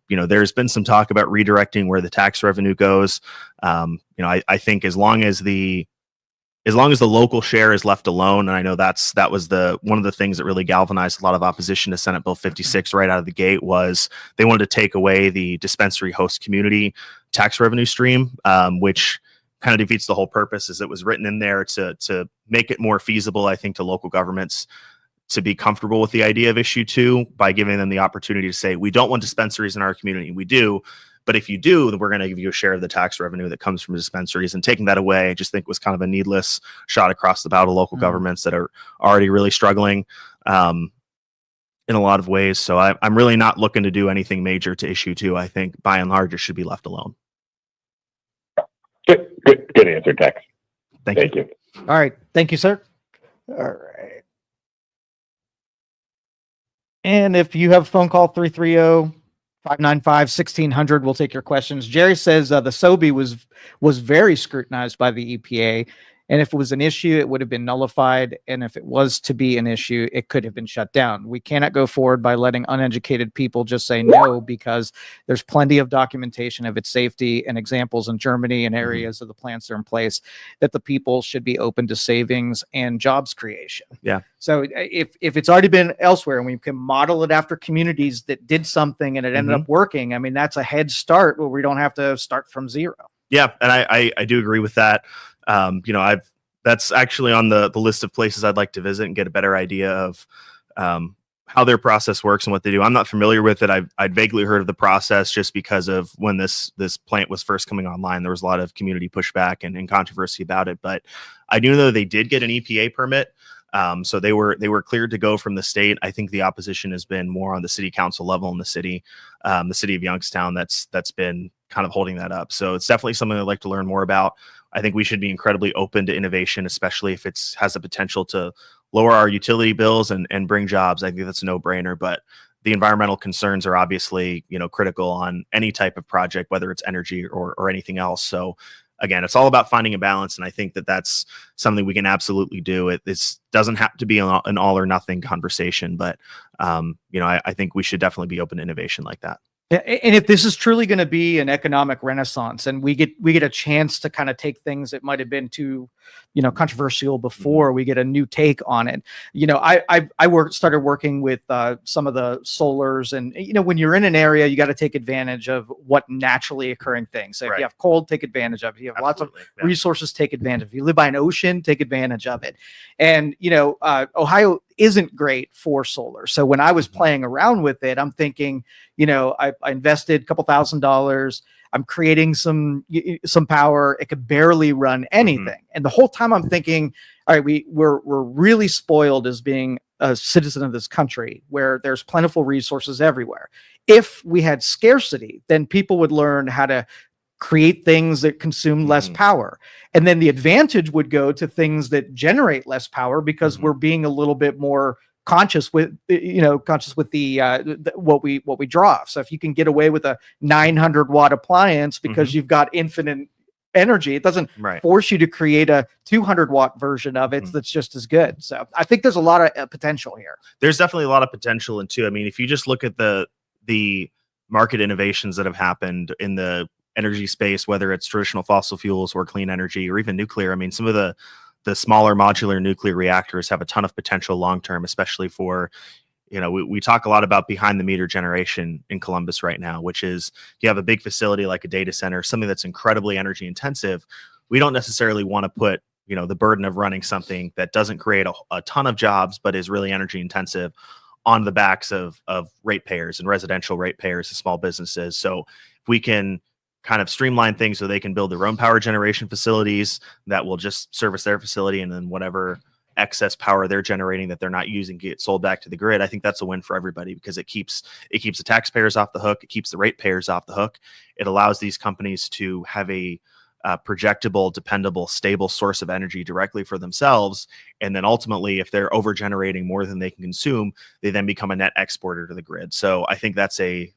There's been some talk about redirecting where the tax revenue goes. I think as long as the local share is left alone, and I know that was one of the things that really galvanized a lot of opposition to Senate Bill 56 right out of the gate, was they wanted to take away the dispensary host community tax revenue stream, which kind of defeats the whole purpose, as it was written in there to make it more feasible, I think, to local governments to be comfortable with the idea of issue 2 by giving them the opportunity to say, we don't want dispensaries in our community. We do. But if you do, then we're going to give you a share of the tax revenue that comes from dispensaries. And taking that away, I just think was kind of a needless shot across the bow to local governments that are already really struggling in a lot of ways. So I'm really not looking to do anything major to issue 2. I think by and large, it should be left alone. Good answer, Tex. Thank you. All right. Thank you, sir. All right. And if you have a phone call, 330-595-1600, we'll take your questions. Jerry says the SOBI was very scrutinized by the EPA. And if it was an issue, it would have been nullified. And if it was to be an issue, it could have been shut down. We cannot go forward by letting uneducated people just say no, because there's plenty of documentation of its safety and examples in Germany and areas of the plants that are in place that the people should be open to savings and jobs creation. Yeah. So if it's already been elsewhere and we can model it after communities that did something and it ended up working, I mean, that's a head start where we don't have to start from zero. Yeah. And I do agree with that. That's actually on the list of places I'd like to visit and get a better idea of how their process works and what they do. I'm not familiar with it. I'd vaguely heard of the process just because of when this plant was first coming online. There was a lot of community pushback and controversy about it, but I do know they did get an EPA permit. So they were cleared to go from the state. I think the opposition has been more on the city council level in the city of Youngstown. That's been kind of holding that up. So it's definitely something I'd like to learn more about. I think we should be incredibly open to innovation, especially if it's has the potential to lower our utility bills and bring jobs. I think that's a no-brainer, but the environmental concerns are obviously, critical on any type of project, whether it's energy or anything else. So again, it's all about finding a balance. And I think that that's something we can absolutely do. This doesn't have to be an all or nothing conversation, but I think we should definitely be open to innovation like that. And if this is truly going to be an economic renaissance and we get a chance to kind of take things that might have been too, controversial before, we get a new take on it. I started working with some of the solars, and when you're in an area, you got to take advantage of what naturally occurring things. So if you have cold, take advantage of it. If you have lots of resources, take advantage. If you live by an ocean, take advantage of it. And Ohio isn't great for solar. So when I was playing around with it, I'm thinking, I invested a couple $1,000s. I'm creating some power. It could barely run anything. And the whole time I'm thinking, all right, we're really spoiled as being a citizen of this country where there's plentiful resources everywhere. If we had scarcity, then people would learn how to create things that consume less power. And then the advantage would go to things that generate less power because we're being a little bit more conscious with the what we draw off. So if you can get away with a 900 watt appliance because you've got infinite energy, it doesn't force you to create a 200 watt version of it that's just as good. So I think there's a lot of potential here. There's definitely a lot of potential. And too, I mean, if you just look at the market innovations that have happened in the energy space, whether it's traditional fossil fuels or clean energy or even nuclear, I mean, some of the smaller modular nuclear reactors have a ton of potential long-term, especially for, we talk a lot about behind the meter generation in Columbus right now, which is you have a big facility like a data center, something that's incredibly energy intensive. We don't necessarily want to put, the burden of running something that doesn't create a ton of jobs, but is really energy intensive on the backs of ratepayers and residential ratepayers and small businesses. So if we can kind of streamline things so they can build their own power generation facilities that will just service their facility, and then whatever excess power they're generating that they're not using get sold back to the grid. I think that's a win for everybody because it keeps the taxpayers off the hook. It keeps the ratepayers off the hook. It allows these companies to have a projectable, dependable, stable source of energy directly for themselves. And then ultimately, if they're over generating more than they can consume, they then become a net exporter to the grid. So I think that's a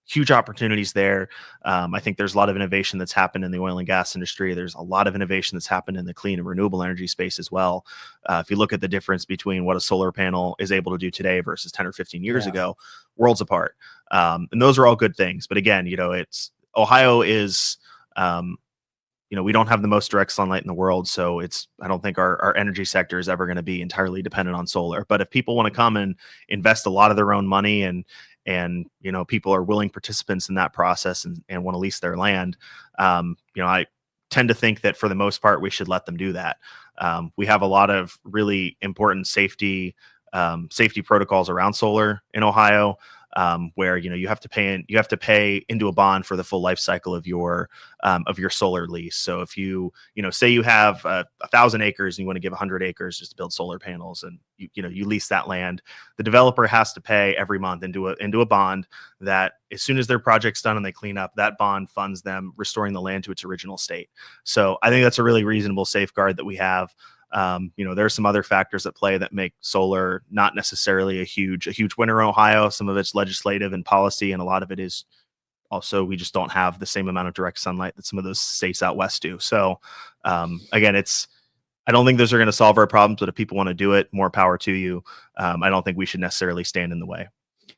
huge opportunities there. I think there's a lot of innovation that's happened in the oil and gas industry. There's a lot of innovation that's happened in the clean and renewable energy space as well. If you look at the difference between what a solar panel is able to do today versus 10 or 15 years ago, worlds apart. And those are all good things. But again, Ohio is, we don't have the most direct sunlight in the world. So I don't think our energy sector is ever going to be entirely dependent on solar. But if people want to come and invest a lot of their own money and people are willing participants in that process and want to lease their land, I tend to think that for the most part, we should let them do that. We have a lot of really important safety protocols around solar in Ohio, where you have to pay into a bond for the full life cycle of your solar lease. So if you say you have 1,000 acres and you want to give 100 acres just to build solar panels, and you lease that land, the developer has to pay every month into a bond that as soon as their project's done and they clean up, that bond funds them restoring the land to its original state. So I think that's a really reasonable safeguard that we have. There are some other factors at play that make solar not necessarily a huge winner in Ohio. Some of it's legislative and policy, and a lot of it is also we just don't have the same amount of direct sunlight that some of those states out west do. So again, I don't think those are going to solve our problems, but if people want to do it, more power to you. I don't think we should necessarily stand in the way.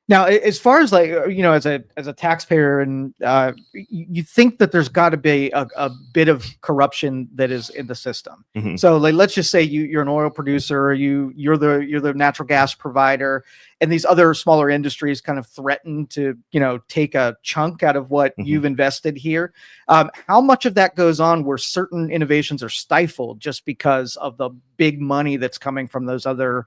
Now, as far as like, as a taxpayer, and you think that there's got to be a bit of corruption that is in the system. Mm-hmm. So like, let's just say you're an oil producer, or you're the natural gas provider, and these other smaller industries kind of threaten to, take a chunk out of what Mm-hmm. you've invested here. How much of that goes on where certain innovations are stifled just because of the big money that's coming from those other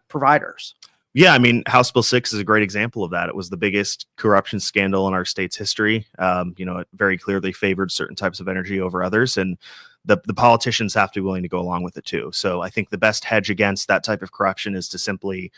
providers? Yeah, I mean, House Bill 6 is a great example of that. It was the biggest corruption scandal in our state's history. It very clearly favored certain types of energy over others, and the politicians have to be willing to go along with it too. So I think the best hedge against that type of corruption is to simply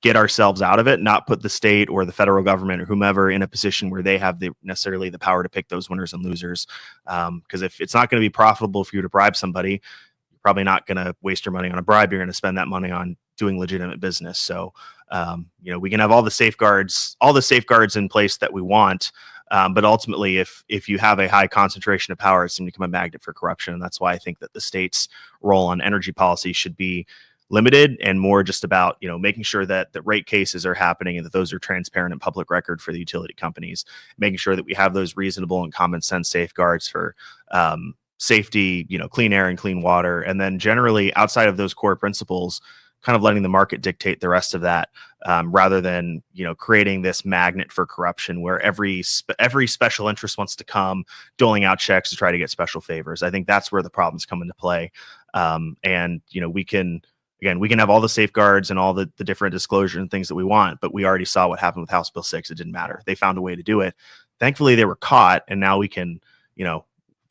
get ourselves out of it, not put the state or the federal government or whomever in a position where they have necessarily the power to pick those winners and losers. Because if it's not going to be profitable for you to bribe somebody, you're probably not going to waste your money on a bribe. You're going to spend that money on doing legitimate business. So, we can have all the safeguards in place that we want. But ultimately, if you have a high concentration of power, it's going to become a magnet for corruption. And that's why I think that the state's role on energy policy should be limited and more just about, making sure that the rate cases are happening and that those are transparent and public record for the utility companies, making sure that we have those reasonable and common sense safeguards for, safety, clean air and clean water. And then generally outside of those core principles, kind of letting the market dictate the rest of that, rather than creating this magnet for corruption where every special interest wants to come doling out checks to try to get special favors. I think that's where the problems come into play. We can have all the safeguards and all the different disclosure and things that we want, but we already saw what happened with House Bill 6. It didn't matter. They found a way to do it. Thankfully, they were caught, and now we can,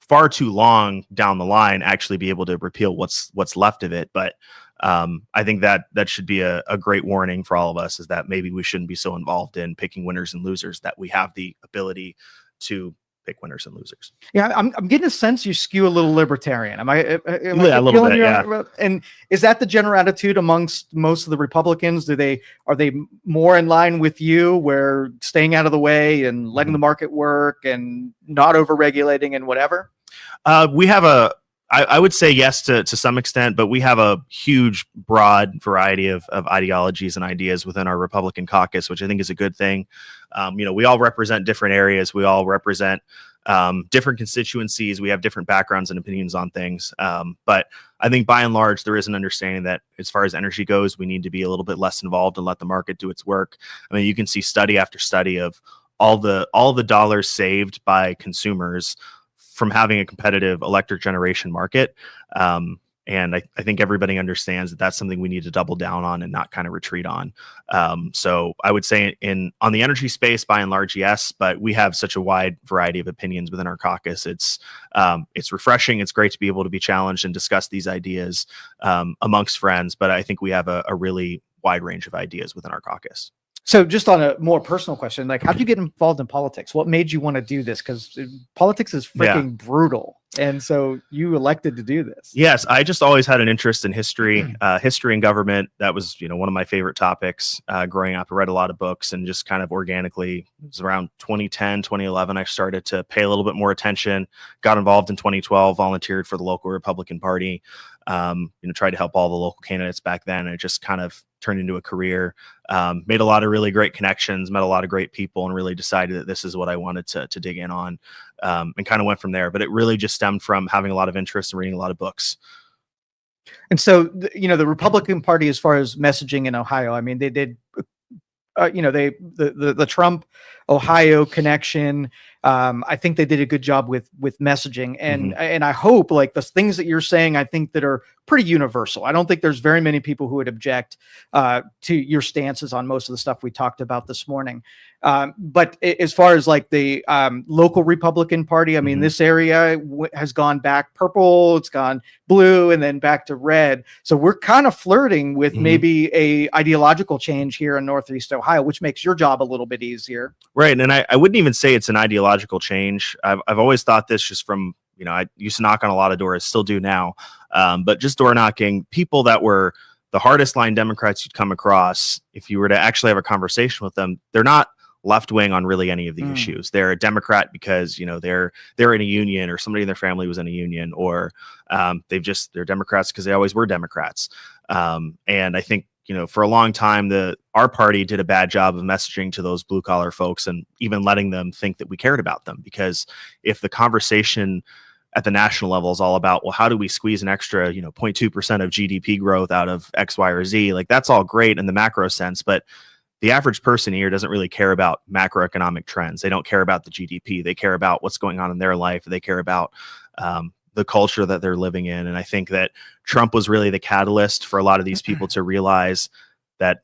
far too long down the line actually be able to repeal what's left of it. But I think that should be a great warning for all of us, is that maybe we shouldn't be so involved in picking winners and losers, that we have the ability to pick winners and losers. Yeah, I'm getting a sense you skew a little libertarian. Am I a little bit, yeah. And is that the general attitude amongst most of the Republicans? Are they more in line with you, where staying out of the way and letting the market work and not over-regulating and whatever? We have I would say yes to some extent, but we have a huge, broad variety of ideologies and ideas within our Republican caucus, which I think is a good thing. We all represent different areas. We all represent different constituencies. We have different backgrounds and opinions on things. But I think by and large, there is an understanding that as far as energy goes, we need to be a little bit less involved and let the market do its work. I mean, you can see study after study of all the dollars saved by consumers from having a competitive electric generation market. And I think everybody understands that that's something we need to double down on and not kind of retreat on. So I would say on the energy space, by and large, yes, but we have such a wide variety of opinions within our caucus. It's refreshing. It's great to be able to be challenged and discuss these ideas amongst friends. But I think we have a really wide range of ideas within our caucus. So just on a more personal question, like, how'd you get involved in politics? What made you want to do this? Because politics is freaking brutal. And so you elected to do this. Yes, I just always had an interest in history, history and government. That was, one of my favorite topics growing up. I read a lot of books, and just kind of organically, it was around 2010, 2011, I started to pay a little bit more attention, got involved in 2012, volunteered for the local Republican Party, tried to help all the local candidates back then. And it just kind of turned into a career, made a lot of really great connections, met a lot of great people, and really decided that this is what I wanted to dig in on, and kind of went from there. But it really just stemmed from having a lot of interest and reading a lot of books. And so, the Republican Party, as far as messaging in Ohio, I mean, they did, the Trump Ohio connection. I think they did a good job with messaging, and I hope, like, the things that you're saying, I think that are pretty universal. I don't think there's very many people who would object to your stances on most of the stuff we talked about this morning. But as far as like the local Republican Party, I mean, this area has gone back purple, it's gone blue, and then back to red. So we're kind of flirting with maybe a ideological change here in Northeast Ohio, which makes your job a little bit easier. Right. And I wouldn't even say it's an ideological change. I've always thought this just from I used to knock on a lot of doors, still do now. But just door knocking, people that were the hardest line Democrats you'd come across, if you were to actually have a conversation with them, they're not left wing on really any of the issues. They're a Democrat because they're in a union, or somebody in their family was in a union, or they're Democrats because they always were Democrats. And I think for a long time our party did a bad job of messaging to those blue collar folks and even letting them think that we cared about them, because if the conversation at the national level is all about, well, how do we squeeze an extra 0.2% of GDP growth out of X, Y, or Z, like that's all great in the macro sense, but the average person here doesn't really care about macroeconomic trends. They don't care about the GDP. They care about what's going on in their life. They care about the culture that they're living in. And I think that Trump was really the catalyst for a lot of these people to realize that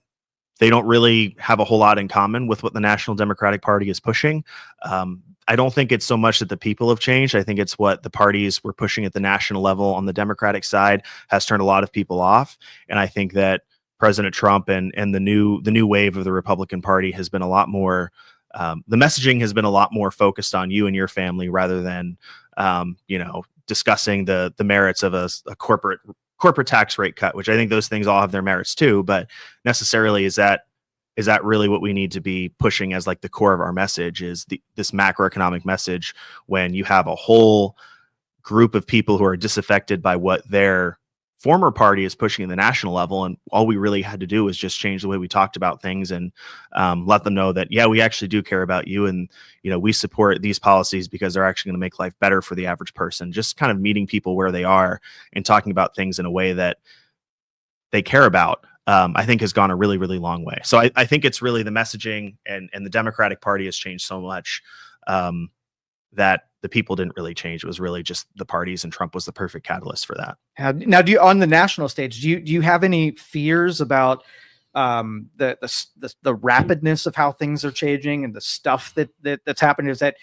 they don't really have a whole lot in common with what the National Democratic Party is pushing. I don't think it's so much that the people have changed. I think it's what the parties were pushing at the national level on the Democratic side has turned a lot of people off. And I think that President Trump and the new wave of the Republican Party has been a lot more, the messaging has been a lot more focused on you and your family rather than, discussing the merits of a corporate tax rate cut, which I think those things all have their merits too. But necessarily, is that really what we need to be pushing as like the core of our message, is this macroeconomic message, when you have a whole group of people who are disaffected by what their former party is pushing at the national level, and all we really had to do was just change the way we talked about things and let them know that, yeah, we actually do care about you, and we support these policies because they're actually going to make life better for the average person. Just kind of meeting people where they are and talking about things in a way that they care about, I think has gone a really, really long way. So I think it's really the messaging, and the Democratic Party has changed so much that the people didn't really change. It was really just the parties, and Trump was the perfect catalyst for that. Now, on the national stage, do you have any fears about the rapidness of how things are changing and the stuff that's happening? Is that,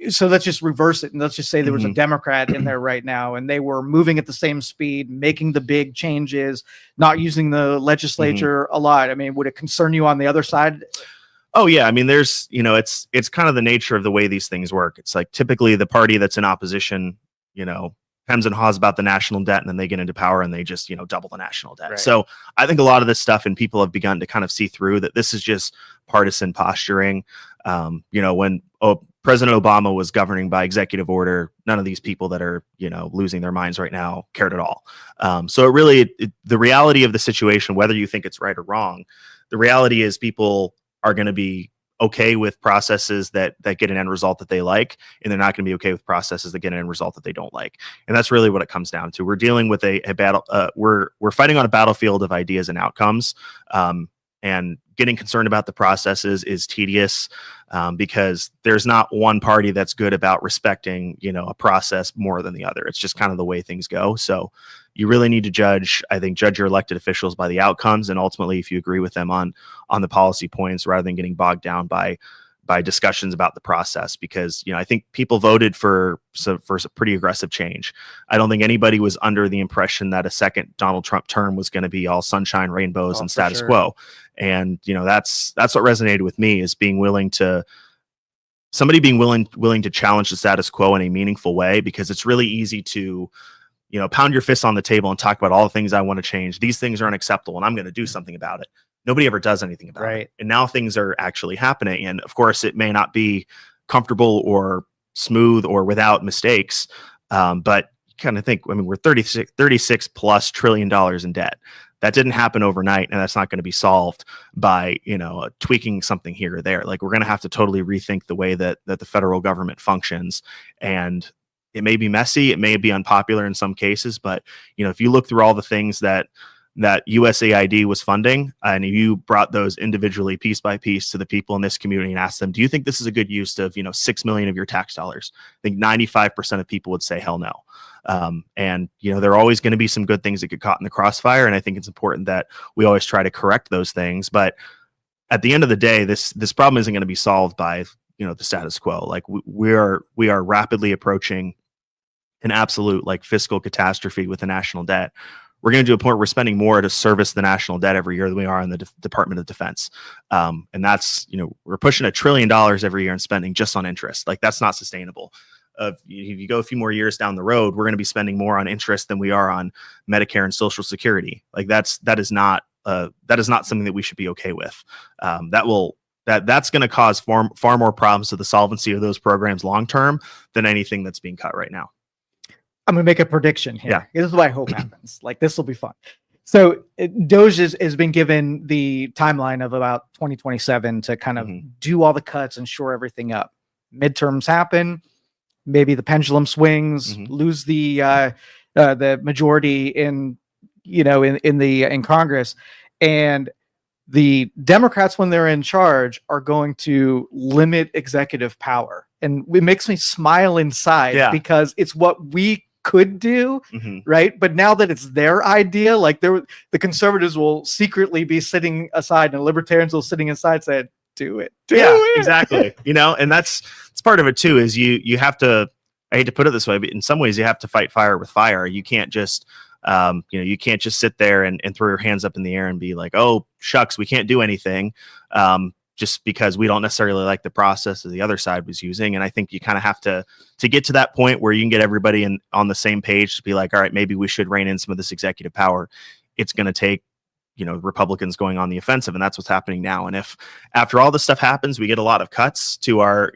so let's just reverse it, and let's just say there was a Democrat in there right now, and they were moving at the same speed, making the big changes, not using the legislature a lot. I mean, would it concern you on the other side? Oh yeah. I mean, there's, it's kind of the nature of the way these things work. It's like typically the party that's in opposition, hems and haws about the national debt, and then they get into power and they just, double the national debt. Right. So I think a lot of this stuff, and people have begun to kind of see through that this is just partisan posturing. When President Obama was governing by executive order, none of these people that are, losing their minds right now cared at all. So it really, the reality of the situation, whether you think it's right or wrong, the reality is people are going to be okay with processes that get an end result that they like, and they're not going to be okay with processes that get an end result that they don't like. And that's really what it comes down to. We're dealing with a battle. We're fighting on a battlefield of ideas and outcomes. And getting concerned about the processes is tedious, because there's not one party that's good about respecting, a process more than the other. It's just kind of the way things go. So you really need to judge your elected officials by the outcomes, and ultimately, if you agree with them on the policy points, rather than getting bogged down by discussions about the process. Because I think people voted for some pretty aggressive change. I don't think anybody was under the impression that a second Donald Trump term was going to be all sunshine, rainbows, and status quo. And that's what resonated with me, is being willing to challenge the status quo in a meaningful way, because it's really easy to pound your fists on the table and talk about all the things I want to change. These things are unacceptable, and I'm going to do something about it. Nobody ever does anything about it. And now things are actually happening. And of course, it may not be comfortable or smooth or without mistakes. But you kind of think, we're 36 plus trillion in debt. That didn't happen overnight, and that's not going to be solved by, tweaking something here or there. Like, we're going to have to totally rethink the way that the federal government functions. And it may be messy, it may be unpopular in some cases, but if you look through all the things that USAID was funding, and you brought those individually piece by piece to the people in this community and asked them, do you think this is a good use of 6 million of your tax dollars? I think 95% of people would say hell no. And there are always going to be some good things that get caught in the crossfire, and I think it's important that we always try to correct those things. But at the end of the day, this problem isn't going to be solved by the status quo. Like, we are rapidly approaching an absolute fiscal catastrophe with the national debt. We're going to do a point where we're spending more to service the national debt every year than we are in the Department of Defense. And that's, we're pushing $1 trillion every year in spending just on interest. Like, that's not sustainable. if you go a few more years down the road, we're going to be spending more on interest than we are on Medicare and Social Security. Like that is not something that we should be okay with. That's going to cause far more problems to the solvency of those programs long term than anything that's being cut right now. I'm gonna make a prediction here. Yeah. This is what I hope happens. Like, this will be fun. So DOGE has been given the timeline of about 2027 to kind of do all the cuts and shore everything up. Midterms happen, maybe the pendulum swings, lose the majority in Congress, and the Democrats, when they're in charge, are going to limit executive power, and it makes me smile inside because it's what we could do, right? But now that it's their idea, like the conservatives will secretly be sitting aside and the libertarians will sitting inside saying, do it. Exactly. And that's part of it too, is you have to, I hate to put it this way, but in some ways you have to fight fire with fire. You can't just you can't just sit there and throw your hands up in the air and be like, oh shucks, we can't do anything, just because we don't necessarily like the process that the other side was using. And I think you kind of have to get to that point where you can get everybody on the same page to be like, all right, maybe we should rein in some of this executive power. It's going to take, Republicans going on the offensive, and that's what's happening now. And if after all this stuff happens, we get a lot of cuts to our,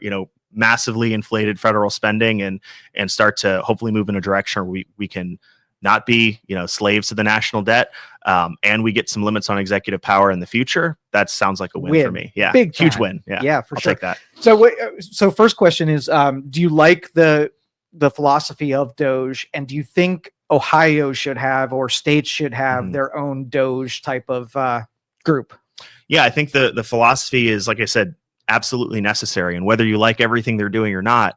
massively inflated federal spending and start to hopefully move in a direction where we can not be, slaves to the national debt, and we get some limits on executive power in the future, that sounds like a win for me. Yeah, big huge time. win. Yeah, for I'll sure. take that. So first question is, do you like the philosophy of DOGE, and do you think Ohio should have, or states should have, their own DOGE type of group? Yeah, I think the philosophy is, like I said, absolutely necessary. And whether you like everything they're doing or not,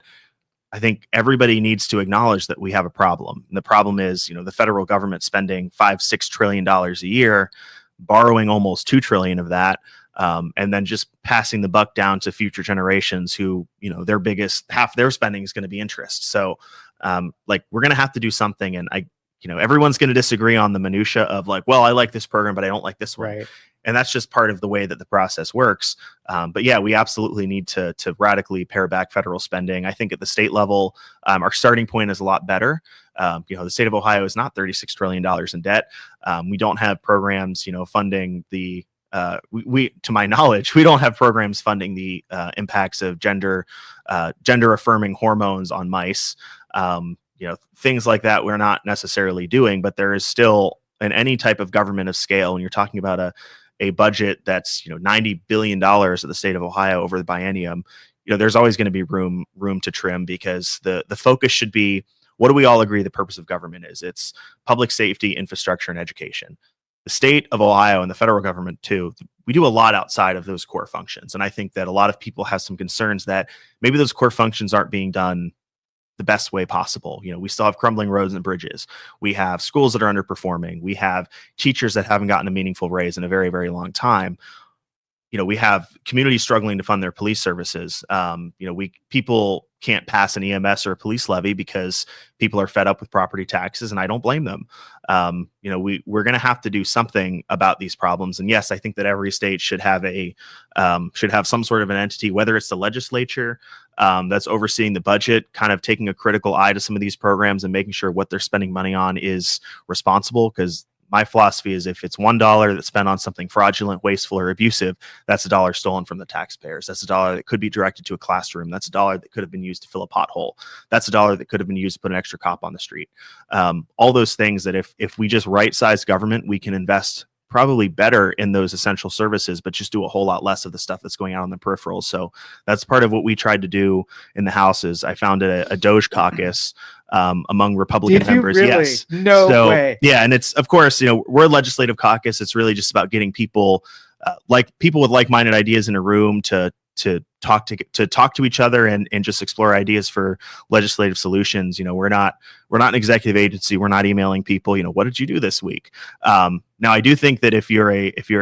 I think everybody needs to acknowledge that we have a problem. And the problem is, the federal government spending $5-6 trillion a year, borrowing almost $2 trillion of that, and then just passing the buck down to future generations who, their biggest half their spending is going to be interest. So, we're going to have to do something. And everyone's going to disagree on the minutia of like, well, I like this program, but I don't like this one. Right. And that's just part of the way that the process works. But yeah, we absolutely need to radically pare back federal spending. I think at the state level, our starting point is a lot better. The state of Ohio is not $36 trillion in debt. We don't have programs, funding the, to my knowledge, we don't have programs funding the impacts of gender affirming hormones on mice. Things like that we're not necessarily doing, but there is still, in any type of government of scale, when you're talking about a budget that's $90 billion of the state of Ohio over the biennium, there's always going to be room to trim, because the focus should be, what do we all agree the purpose of government is? It's public safety, infrastructure, and education. The state of Ohio and the federal government too, we do a lot outside of those core functions. And I think that a lot of people have some concerns that maybe those core functions aren't being done the best way possible. We still have crumbling roads and bridges. We have schools that are underperforming. We have teachers that haven't gotten a meaningful raise in a very, very long time. We have communities struggling to fund their police services. People can't pass an EMS or a police levy because people are fed up with property taxes, and I don't blame them. We're going to have to do something about these problems. And yes, I think that every state should have some sort of an entity, whether it's the legislature that's overseeing the budget, kind of taking a critical eye to some of these programs and making sure what they're spending money on is responsible. Because my philosophy is, if it's $1 that's spent on something fraudulent, wasteful, or abusive, that's a dollar stolen from the taxpayers. That's a dollar that could be directed to a classroom. That's a dollar that could have been used to fill a pothole. That's a dollar that could have been used to put an extra cop on the street. All those things that if we just right-size government, we can invest probably better in those essential services, but just do a whole lot less of the stuff that's going on the peripherals. So that's part of what we tried to do in the House. Is I founded a Doge caucus among Republican members. Really? Yes. No way. Yeah. And it's, of course, we're a legislative caucus. It's really just about getting people people with like-minded ideas in a room to talk to each other and just explore ideas for legislative solutions. We're not an executive agency. We're not emailing people, what did you do this week? Now I do think that if you're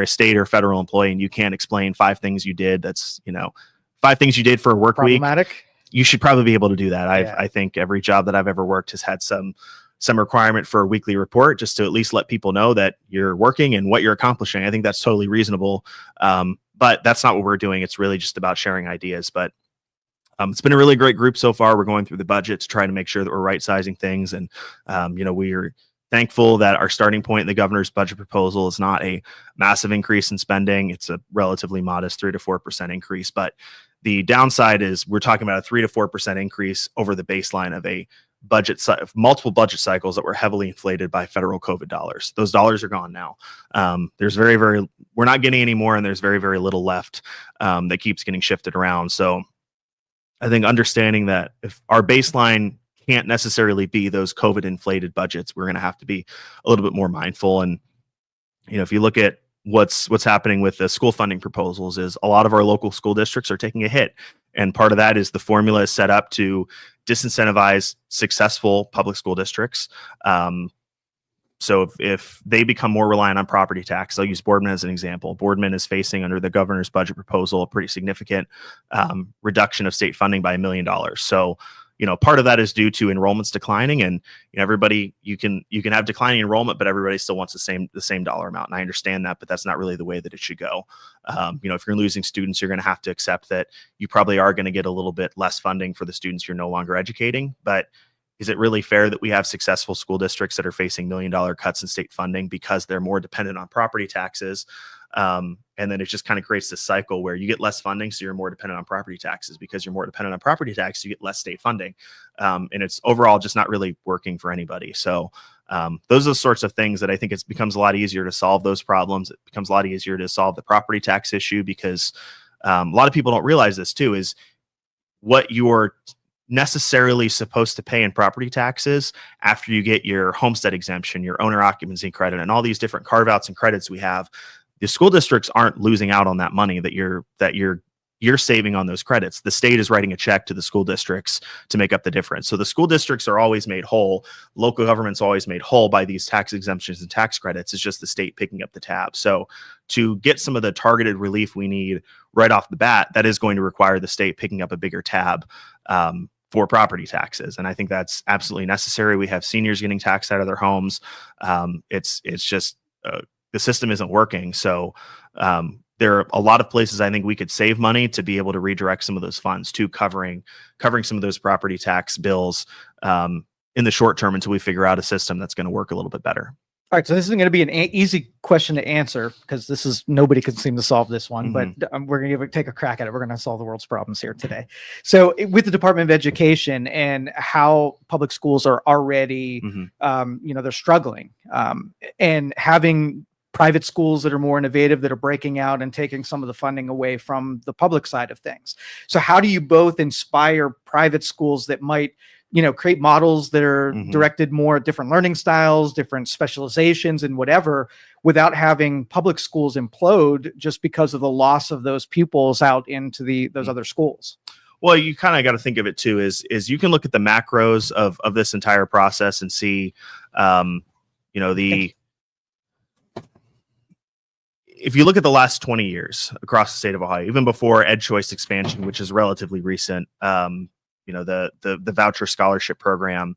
a state or federal employee and you can't explain 5 things you did, that's, 5 things you did for a work week, you should probably be able to do that. I think every job that I've ever worked has had some requirement for a weekly report, just to at least let people know that you're working and what you're accomplishing. I think that's totally reasonable. But that's not what we're doing. It's really just about sharing ideas. But it's been a really great group so far. We're going through the budget to try to make sure that we're right sizing things. And, we are thankful that our starting point in the governor's budget proposal is not a massive increase in spending. It's a relatively modest 3 to 4% increase. But the downside is we're talking about a 3 to 4% increase over the baseline of a multiple budget cycles that were heavily inflated by federal COVID dollars. Those dollars are gone now. We're not getting any more, and there's very, very little left that keeps getting shifted around. So I think understanding that if our baseline can't necessarily be those COVID inflated budgets, we're going to have to be a little bit more mindful. And, if you look at what's happening with the school funding proposals, is a lot of our local school districts are taking a hit. And part of that is the formula is set up to disincentivize successful public school districts. So if they become more reliant on property tax, I'll use Boardman as an example. Boardman is facing, under the governor's budget proposal, a pretty significant reduction of state funding by $1 million. So, part of that is due to enrollments declining, and everybody, you can have declining enrollment, but everybody still wants the same dollar amount. And I understand that, but that's not really the way that it should go. If you're losing students, you're going to have to accept that you probably are going to get a little bit less funding for the students you're no longer educating. But is it really fair that we have successful school districts that are facing $1 million cuts in state funding because they're more dependent on property taxes? And then it just kind of creates this cycle where you get less funding, so you're more dependent on property taxes. Because you're more dependent on property tax, you get less state funding. And it's overall just not really working for anybody. So those are the sorts of things that I think it becomes a lot easier to solve those problems. It becomes a lot easier to solve the property tax issue, because a lot of people don't realize this too, is what you're necessarily supposed to pay in property taxes after you get your homestead exemption, your owner occupancy credit, and all these different carve outs and credits we have. The school districts aren't losing out on that money that you're saving on those credits. The state is writing a check to the school districts to make up the difference. So the school districts are always made whole. Local government's always made whole by these tax exemptions and tax credits. It's just the state picking up the tab. So to get some of the targeted relief we need right off the bat, that is going to require the state picking up a bigger tab for property taxes. And I think that's absolutely necessary. We have seniors getting taxed out of their homes. It's just the system isn't working. So there are a lot of places I think we could save money to be able to redirect some of those funds to covering some of those property tax bills in the short term, until we figure out a system that's going to work a little bit better. All right, so this isn't going to be an easy question to answer, because nobody can seem to solve this one, but we're going to take a crack at it. We're going to solve the world's problems here today. So with the Department of Education and how public schools are already, they're struggling, and having private schools that are more innovative, that are breaking out and taking some of the funding away from the public side of things. So how do you both inspire private schools that might create models that are directed more at different learning styles, different specializations and whatever, without having public schools implode just because of the loss of those pupils out into those other schools? Well, you kind of got to think of it too, is you can look at the macros of this entire process and see, if you look at the last 20 years across the state of Ohio, even before Ed Choice expansion, which is relatively recent, the voucher scholarship program,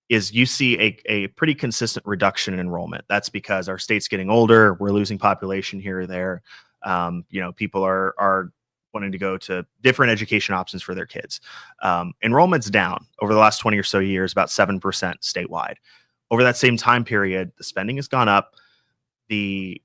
is you see a pretty consistent reduction in enrollment. That's because our state's getting older. We're losing population here or there. People are wanting to go to different education options for their kids. Enrollment's down over the last 20 or so years, about 7% statewide. Over that same time period, the spending has gone up. The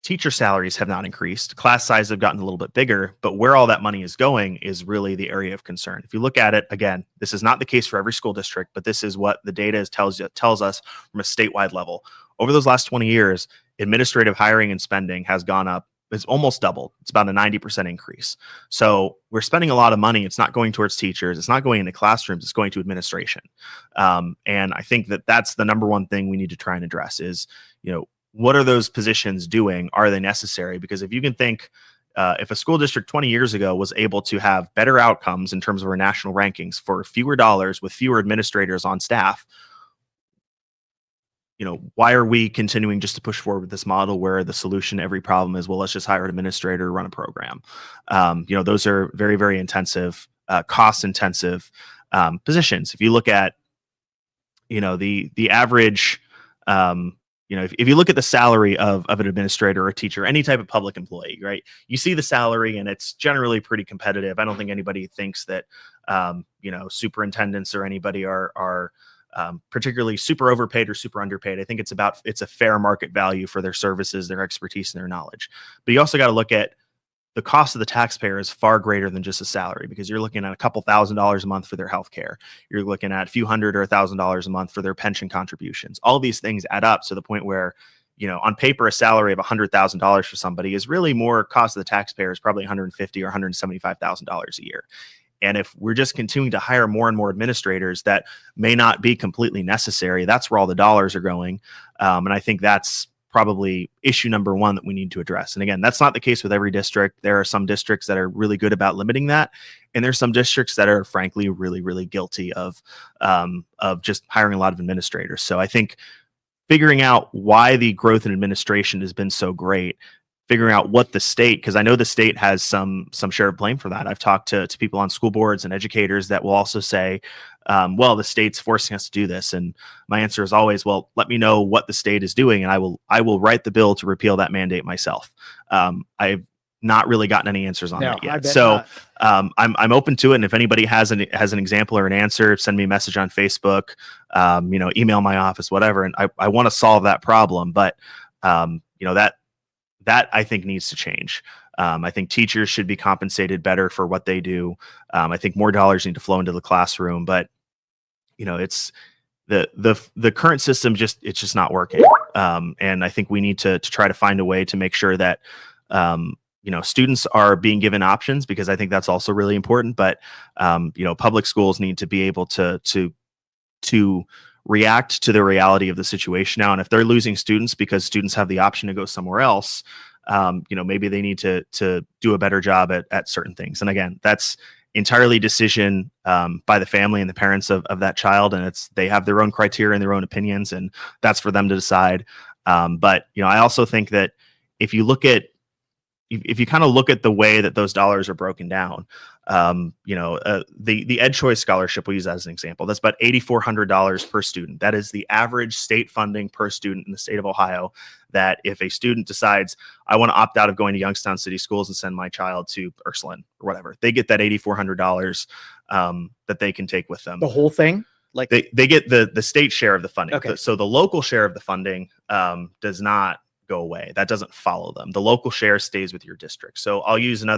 teacher salaries have not increased. Class size have gotten a little bit bigger, but where all that money is going is really the area of concern. If you look at it, again, this is not the case for every school district, but this is what the data tells us from a statewide level. Over those last 20 years, administrative hiring and spending has gone up. It's almost doubled. It's about a 90% increase. So we're spending a lot of money. It's not going towards teachers. It's not going into classrooms. It's going to administration. And I think that's the number one thing we need to try and address is, what are those positions doing? Are they necessary? Because if you can think, if a school district 20 years ago was able to have better outcomes in terms of our national rankings for fewer dollars with fewer administrators on staff, why are we continuing just to push forward with this model where the solution to every problem is, well, let's just hire an administrator to run a program? Those are very, very intensive, cost intensive positions. If you look at, the average, if you look at the salary of an administrator or a teacher, any type of public employee, right? You see the salary and it's generally pretty competitive. I don't think anybody thinks that, superintendents or anybody are particularly super overpaid or super underpaid. I think it's a fair market value for their services, their expertise, and their knowledge. But you also got to look at the cost of the taxpayer is far greater than just a salary, because you're looking at a couple $1,000s a month for their health care. You're looking at a few $100 or $1,000 a month for their pension contributions. All these things add up to the point where, on paper, a salary of $100,000 for somebody is really more cost of the taxpayer is probably $150,000 or $175,000 a year. And if we're just continuing to hire more and more administrators that may not be completely necessary, that's where all the dollars are going. And I think that's probably issue number one that we need to address. And again, that's not the case with every district. There are some districts that are really good about limiting that, and there's some districts that are frankly really, really guilty of just hiring a lot of administrators. So I think figuring out why the growth in administration has been so great, figuring out what the state, because I know the state has some share of blame for that. I've talked to people on school boards and educators that will also say, well, the state's forcing us to do this. And my answer is always, well, let me know what the state is doing, and I will write the bill to repeal that mandate myself. I've not really gotten any answers on that yet. So I'm open to it. And if anybody has an example or an answer, send me a message on Facebook, email my office, whatever. And I want to solve that problem. But, that I think needs to change. I think teachers should be compensated better for what they do. I think more dollars need to flow into the classroom, but it's the current system it's just not working. And I think we need to try to find a way to make sure that, students are being given options, because I think that's also really important. But, public schools need to be able to react to the reality of the situation now. And if they're losing students because students have the option to go somewhere else, maybe they need to do a better job at certain things. And again, that's entirely decision by the family and the parents of that child. And they have their own criteria and their own opinions, and that's for them to decide. But, I also think that if you kind of look at the way that those dollars are broken down, the Ed Choice Scholarship, we'll use that as an example. That's about $8,400 per student. That is the average state funding per student in the state of Ohio. That if a student decides, I want to opt out of going to Youngstown City Schools and send my child to Ursuline or whatever, they get that $8,400 that they can take with them. The whole thing? Like they get the state share of the funding. Okay. So the local share of the funding does not go away. That doesn't follow them. The local share stays with your district. So I'll use some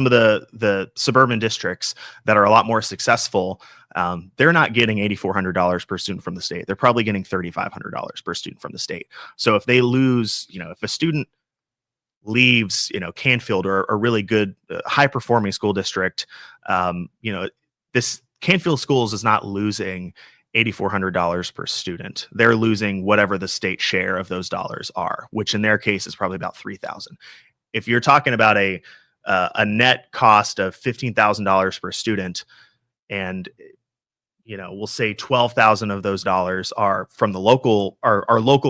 of the suburban districts that are a lot more successful. They're not getting $8,400 per student from the state. They're probably getting $3,500 per student from the state. So if they lose, if a student leaves, Canfield or a really good, high performing school district, this Canfield Schools is not losing $8,400 per student. They're losing whatever the state share of those dollars are, which in their case is probably about $3,000. If you're talking about a net cost of $15,000 per student, and we'll say 12,000 of those dollars are from the local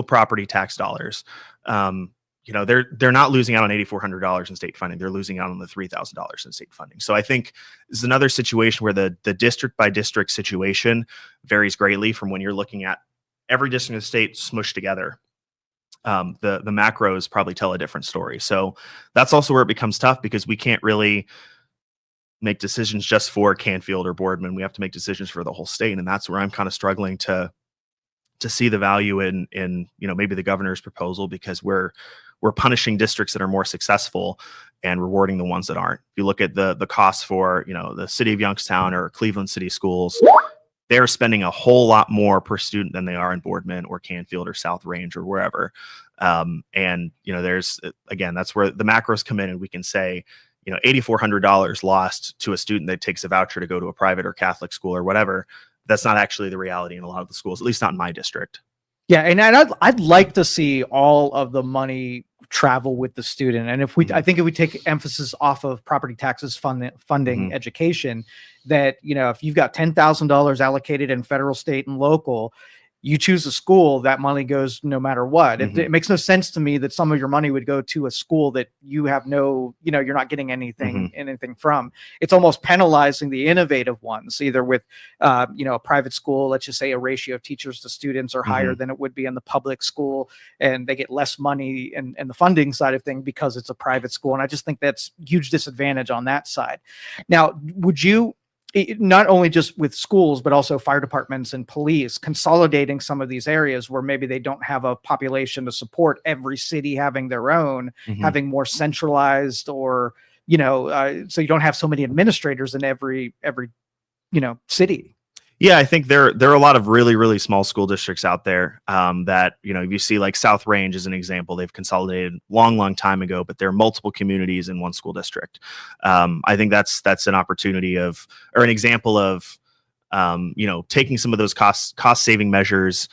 property tax dollars. They're not losing out on $8,400 in state funding. They're losing out on the $3,000 in state funding. So I think this is another situation where the district by district situation varies greatly from when you're looking at every district in the state smushed together. The macros probably tell a different story. So that's also where it becomes tough, because we can't really make decisions just for Canfield or Boardman. We have to make decisions for the whole state. And that's where I'm kind of struggling to see the value in maybe the governor's proposal, because we're punishing districts that are more successful and rewarding the ones that aren't. If you look at the costs for, the city of Youngstown or Cleveland City Schools, they're spending a whole lot more per student than they are in Boardman or Canfield or South Range or wherever. And there's, again, that's where the macros come in, and we can say, $8,400 lost to a student that takes a voucher to go to a private or Catholic school or whatever. That's not actually the reality in a lot of the schools, at least not in my district. Yeah, and I'd like to see all of the money travel with the student. And I think if we take emphasis off of property taxes funding education, that if you've got $10,000 allocated in federal, state, and local, you choose a school, that money goes no matter what. It makes no sense to me that some of your money would go to a school that you have no, you're not getting anything from. It's almost penalizing the innovative ones, either with, a private school, let's just say a ratio of teachers to students are higher than it would be in the public school, and they get less money and the funding side of things because it's a private school. And I just think that's huge disadvantage on that side. Now, would you, not only just with schools, but also fire departments and police, consolidating some of these areas where maybe they don't have a population to support every city having their own, having more centralized, or, so you don't have so many administrators in every city? Yeah, I think there are a lot of really, really small school districts out there that, if you see like South Range as an example, they've consolidated long time ago, but there are multiple communities in one school district. I think that's an opportunity or an example of, taking some of those cost saving measures,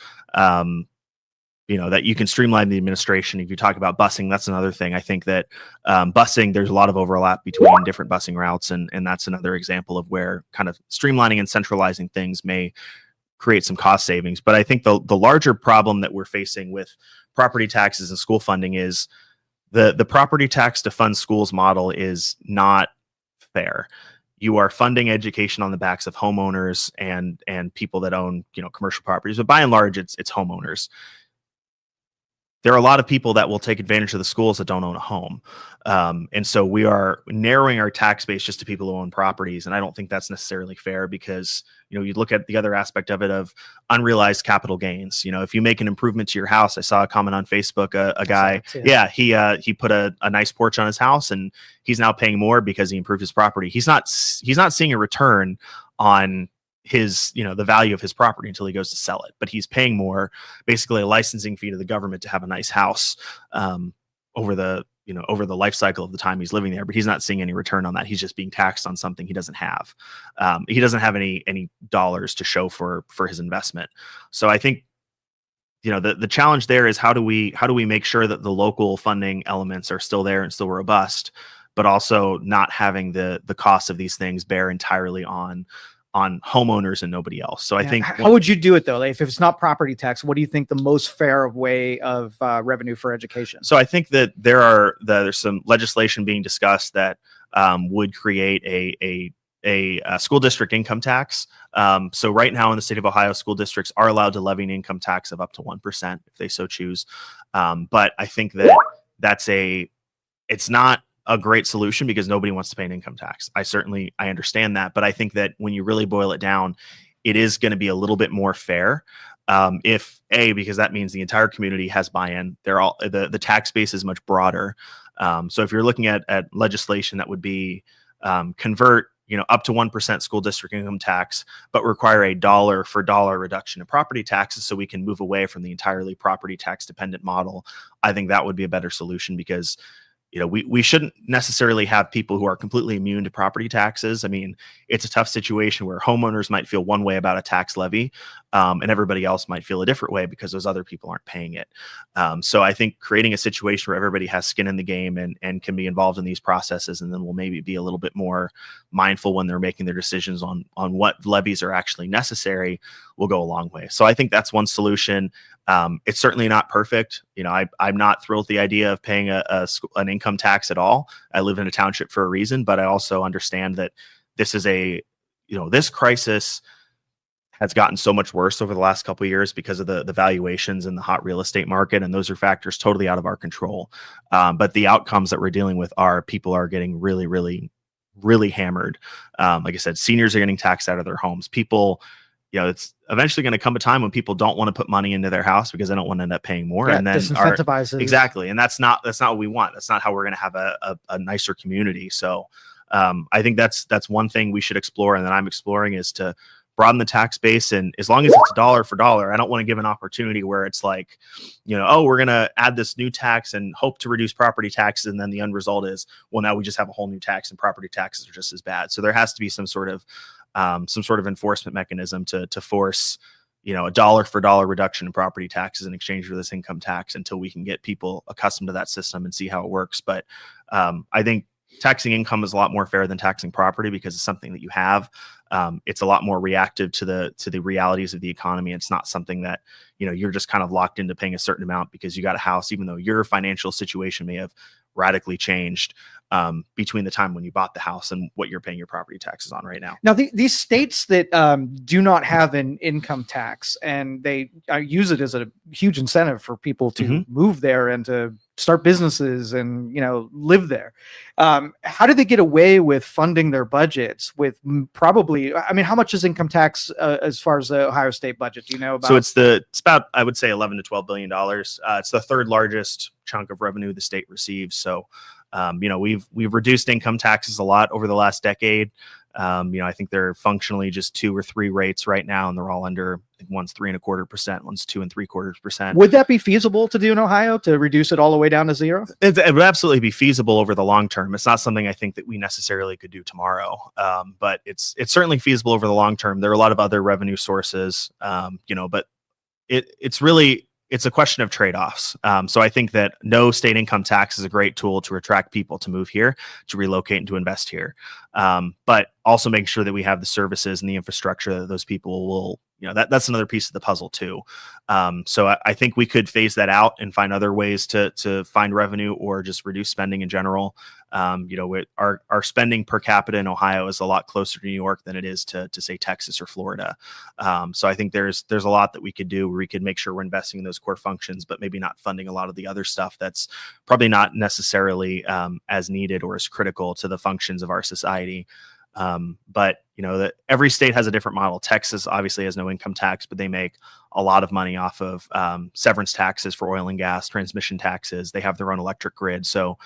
that you can streamline the administration. If you talk about busing, that's another thing. I think that busing, there's a lot of overlap between different busing routes, and that's another example of where kind of streamlining and centralizing things may create some cost savings. But I think the larger problem that we're facing with property taxes and school funding is the property tax to fund schools model is not fair. You are funding education on the backs of homeowners and people that own commercial properties, but by and large, it's homeowners. There are a lot of people that will take advantage of the schools that don't own a home. And so we are narrowing our tax base just to people who own properties. And I don't think that's necessarily fair because, you look at the other aspect of it of unrealized capital gains. If you make an improvement to your house, I saw a comment on Facebook, a guy, he put a nice porch on his house and he's now paying more because he improved his property. He's not seeing a return on his, the value of his property until he goes to sell it, but he's paying more, basically a licensing fee to the government to have a nice house over the life cycle of the time he's living there, but he's not seeing any return on that. He's just being taxed on something he doesn't have. He doesn't have any dollars to show for his investment. So I think, the challenge there is how do we make sure that the local funding elements are still there and still robust, but also not having the cost of these things bear entirely on homeowners and nobody else. So I think, how would you do it though? Like, if it's not property tax, what do you think the most fair way of revenue for education? So I think that there's some legislation being discussed that would create a school district income tax. So right now in the state of Ohio, school districts are allowed to levy an income tax of up to 1% if they so choose. But I think that it's not a great solution because nobody wants to pay an income tax. I understand that, but I think that when you really boil it down, it is going to be a little bit more fair. Because that means the entire community has buy-in. The tax base is much broader. So if you're looking at legislation that would be convert up to 1% school district income tax, but require a dollar for dollar reduction in property taxes so we can move away from the entirely property tax dependent model, I think that would be a better solution because we shouldn't necessarily have people who are completely immune to property taxes. I mean, it's a tough situation where homeowners might feel one way about a tax levy, and everybody else might feel a different way because those other people aren't paying it. So I think creating a situation where everybody has skin in the game and can be involved in these processes, and then will maybe be a little bit more mindful when they're making their decisions on what levies are actually necessary, will go a long way. So I think that's one solution. It's certainly not perfect. I'm not thrilled with the idea of paying an income tax at all. I live in a township for a reason, but I also understand that this is this crisis has gotten so much worse over the last couple of years because of the valuations in the hot real estate market. And those are factors totally out of our control. But the outcomes that we're dealing with are people are getting really, really, really hammered. Like I said, seniors are getting taxed out of their homes. People, it's eventually going to come a time when people don't want to put money into their house because they don't want to end up paying more. Yeah, and then disincentivizes. Exactly. And that's not what we want. That's not how we're going to have a nicer community. So I think that's one thing we should explore. And that I'm exploring is to broaden the tax base. And as long as it's dollar for dollar, I don't want to give an opportunity where it's like, we're going to add this new tax and hope to reduce property taxes. And then the end result is, well, now we just have a whole new tax and property taxes are just as bad. So there has to be some sort of enforcement mechanism to force, a dollar for dollar reduction in property taxes in exchange for this income tax until we can get people accustomed to that system and see how it works. But I think taxing income is a lot more fair than taxing property because it's something that you have. It's a lot more reactive to the realities of the economy. It's not something that, you're just kind of locked into paying a certain amount because you got a house, even though your financial situation may have radically changed between the time when you bought the house and what you're paying your property taxes on right now. Now, these states that do not have an income tax, and they use it as a huge incentive for people to move there and to start businesses and live there. How do they get away with funding their budgets with probably? I mean, how much is income tax as far as the Ohio state budget? Do you know about? So it's about, I would say, $11 to $12 billion. It's the third largest chunk of revenue the state receives. So we've reduced income taxes a lot over the last decade. I think they're functionally just 2 or 3 rates right now, and they're all under. I think one's 3.25%, one's 2 3/4%. Would that be feasible to do in Ohio, to reduce it all the way down to 0? It would absolutely be feasible over the long term. It's not something I think that we necessarily could do tomorrow, but it's certainly feasible over the long term. There are a lot of other revenue sources, but it's a question of trade-offs. So I think that no state income tax is a great tool to attract people to move here, to relocate and to invest here. But also making sure that we have the services and the infrastructure that those people will, that's another piece of the puzzle too. So I think we could phase that out and find other ways to find revenue or just reduce spending in general. Our spending per capita in Ohio is a lot closer to New York than it is to say Texas or Florida. So I think there's a lot that we could do where we could make sure we're investing in those core functions, but maybe not funding a lot of the other stuff that's probably not necessarily as needed or as critical to the functions of our society. But that every state has a different model. Texas obviously has no income tax, but they make a lot of money off of severance taxes for oil and gas, transmission taxes. They have their own electric grid. So,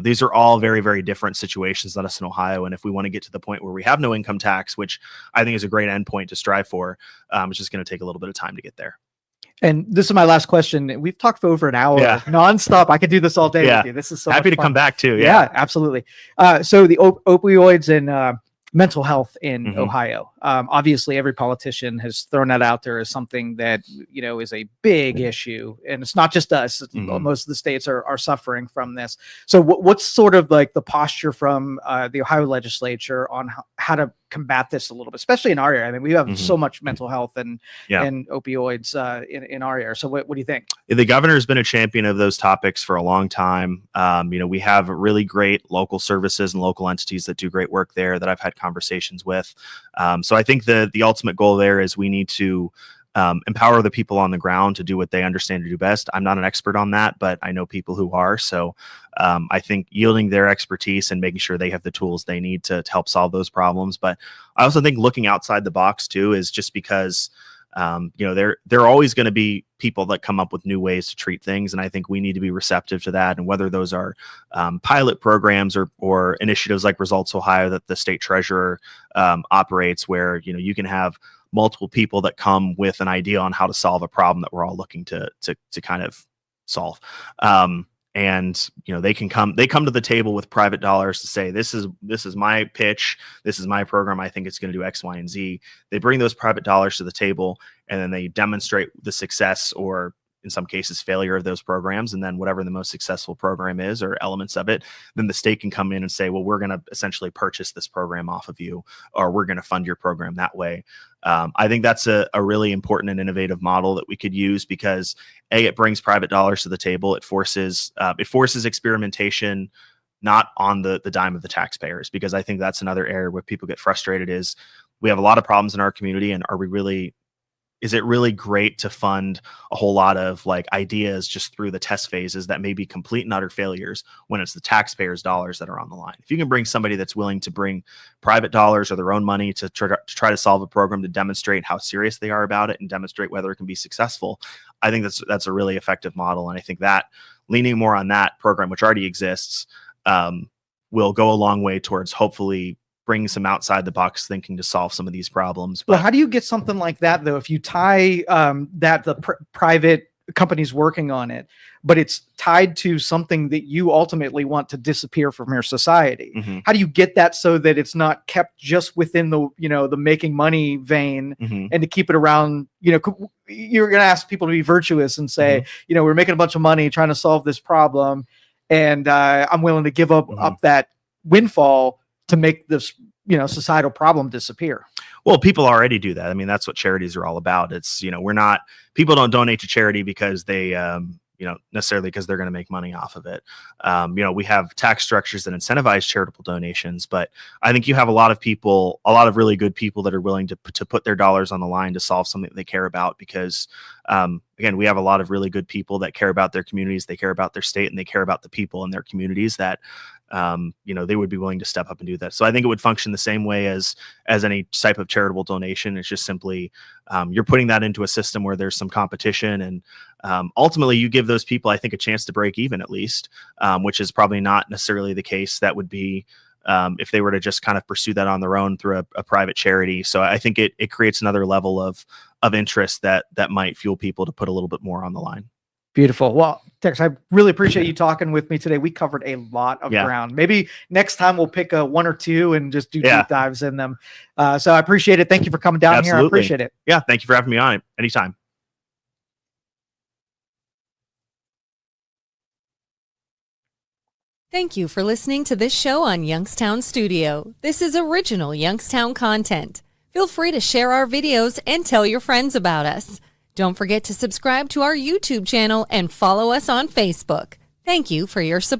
these are all very, very different situations than us in Ohio. And if we want to get to the point where we have no income tax, which I think is a great endpoint to strive for, it's just going to take a little bit of time to get there. And this is my last question. We've talked for over an hour nonstop. I could do this all day with you. This is so happy much to fun. come back too. Yeah, absolutely. So the opioids and mental health in Ohio. Obviously, every politician has thrown that out there as something that is a big issue, and it's not just us. Most of the states are suffering from this. So, what's sort of like the posture from the Ohio legislature on how to combat this a little bit, especially in our area? I mean, we have so much mental health and opioids in our area. So, what do you think? The governor has been a champion of those topics for a long time. We have really great local services and local entities that do great work there that I've had conversations with. So I think the ultimate goal there is we need to empower the people on the ground to do what they understand to do best. I'm not an expert on that, but I know people who are. So I think yielding their expertise and making sure they have the tools they need to help solve those problems. But I also think looking outside the box too is just because there are always going to be people that come up with new ways to treat things. And I think we need to be receptive to that. And whether those are pilot programs or initiatives like Results Ohio that the state treasurer operates, where, you can have multiple people that come with an idea on how to solve a problem that we're all looking to kind of solve. And they come to the table with private dollars to say, this is my pitch, this is my program, I think it's going to do X, Y, and Z. They bring those private dollars to the table, and then they demonstrate the success or in some cases failure of those programs. And then whatever the most successful program is or elements of it, then the state can come in and say, well, we're going to essentially purchase this program off of you, or we're going to fund your program that way. I think that's a really important and innovative model that we could use because it brings private dollars to the table. It forces experimentation, not on the dime of the taxpayers, because I think that's another area where people get frustrated is we have a lot of problems in our community. And is it really great to fund a whole lot of ideas just through the test phases that may be complete and utter failures when it's the taxpayers' dollars that are on the line? If you can bring somebody that's willing to bring private dollars or their own money to try to solve a program to demonstrate how serious they are about it and demonstrate whether it can be successful, I think that's a really effective model. And I think that leaning more on that program, which already exists, will go a long way towards hopefully bring some outside the box thinking to solve some of these problems. But how do you get something like that though? If you tie that the private companies working on it, but it's tied to something that you ultimately want to disappear from your society. How do you get that so that it's not kept just within the, the making money vein and to keep it around, you're going to ask people to be virtuous and say, we're making a bunch of money trying to solve this problem. and I'm willing to give up that windfall to make this societal problem disappear. Well, people already do that. I mean, that's what charities are all about. It's, people don't donate to charity because they, necessarily because they're going to make money off of it. We have tax structures that incentivize charitable donations, but I think you have a lot of really good people that are willing to put their dollars on the line to solve something that they care about, because again, we have a lot of really good people that care about their communities, they care about their state, and they care about the people in their communities that they would be willing to step up and do that. So I think it would function the same way as any type of charitable donation. It's just simply you're putting that into a system where there's some competition, and ultimately you give those people, I think, a chance to break even, at least, which is probably not necessarily the case that would be if they were to just kind of pursue that on their own through a private charity. So I think it creates another level of interest that might fuel people to put a little bit more on the line. Beautiful. Well, Tex, I really appreciate you talking with me today. We covered a lot of ground. Maybe next time we'll pick one or two and just do deep dives in them. So I appreciate it. Thank you for coming down here. I appreciate it. Yeah. Thank you for having me on anytime. Thank you for listening to this show on Youngstown Studio. This is original Youngstown content. Feel free to share our videos and tell your friends about us. Don't forget to subscribe to our YouTube channel and follow us on Facebook. Thank you for your support.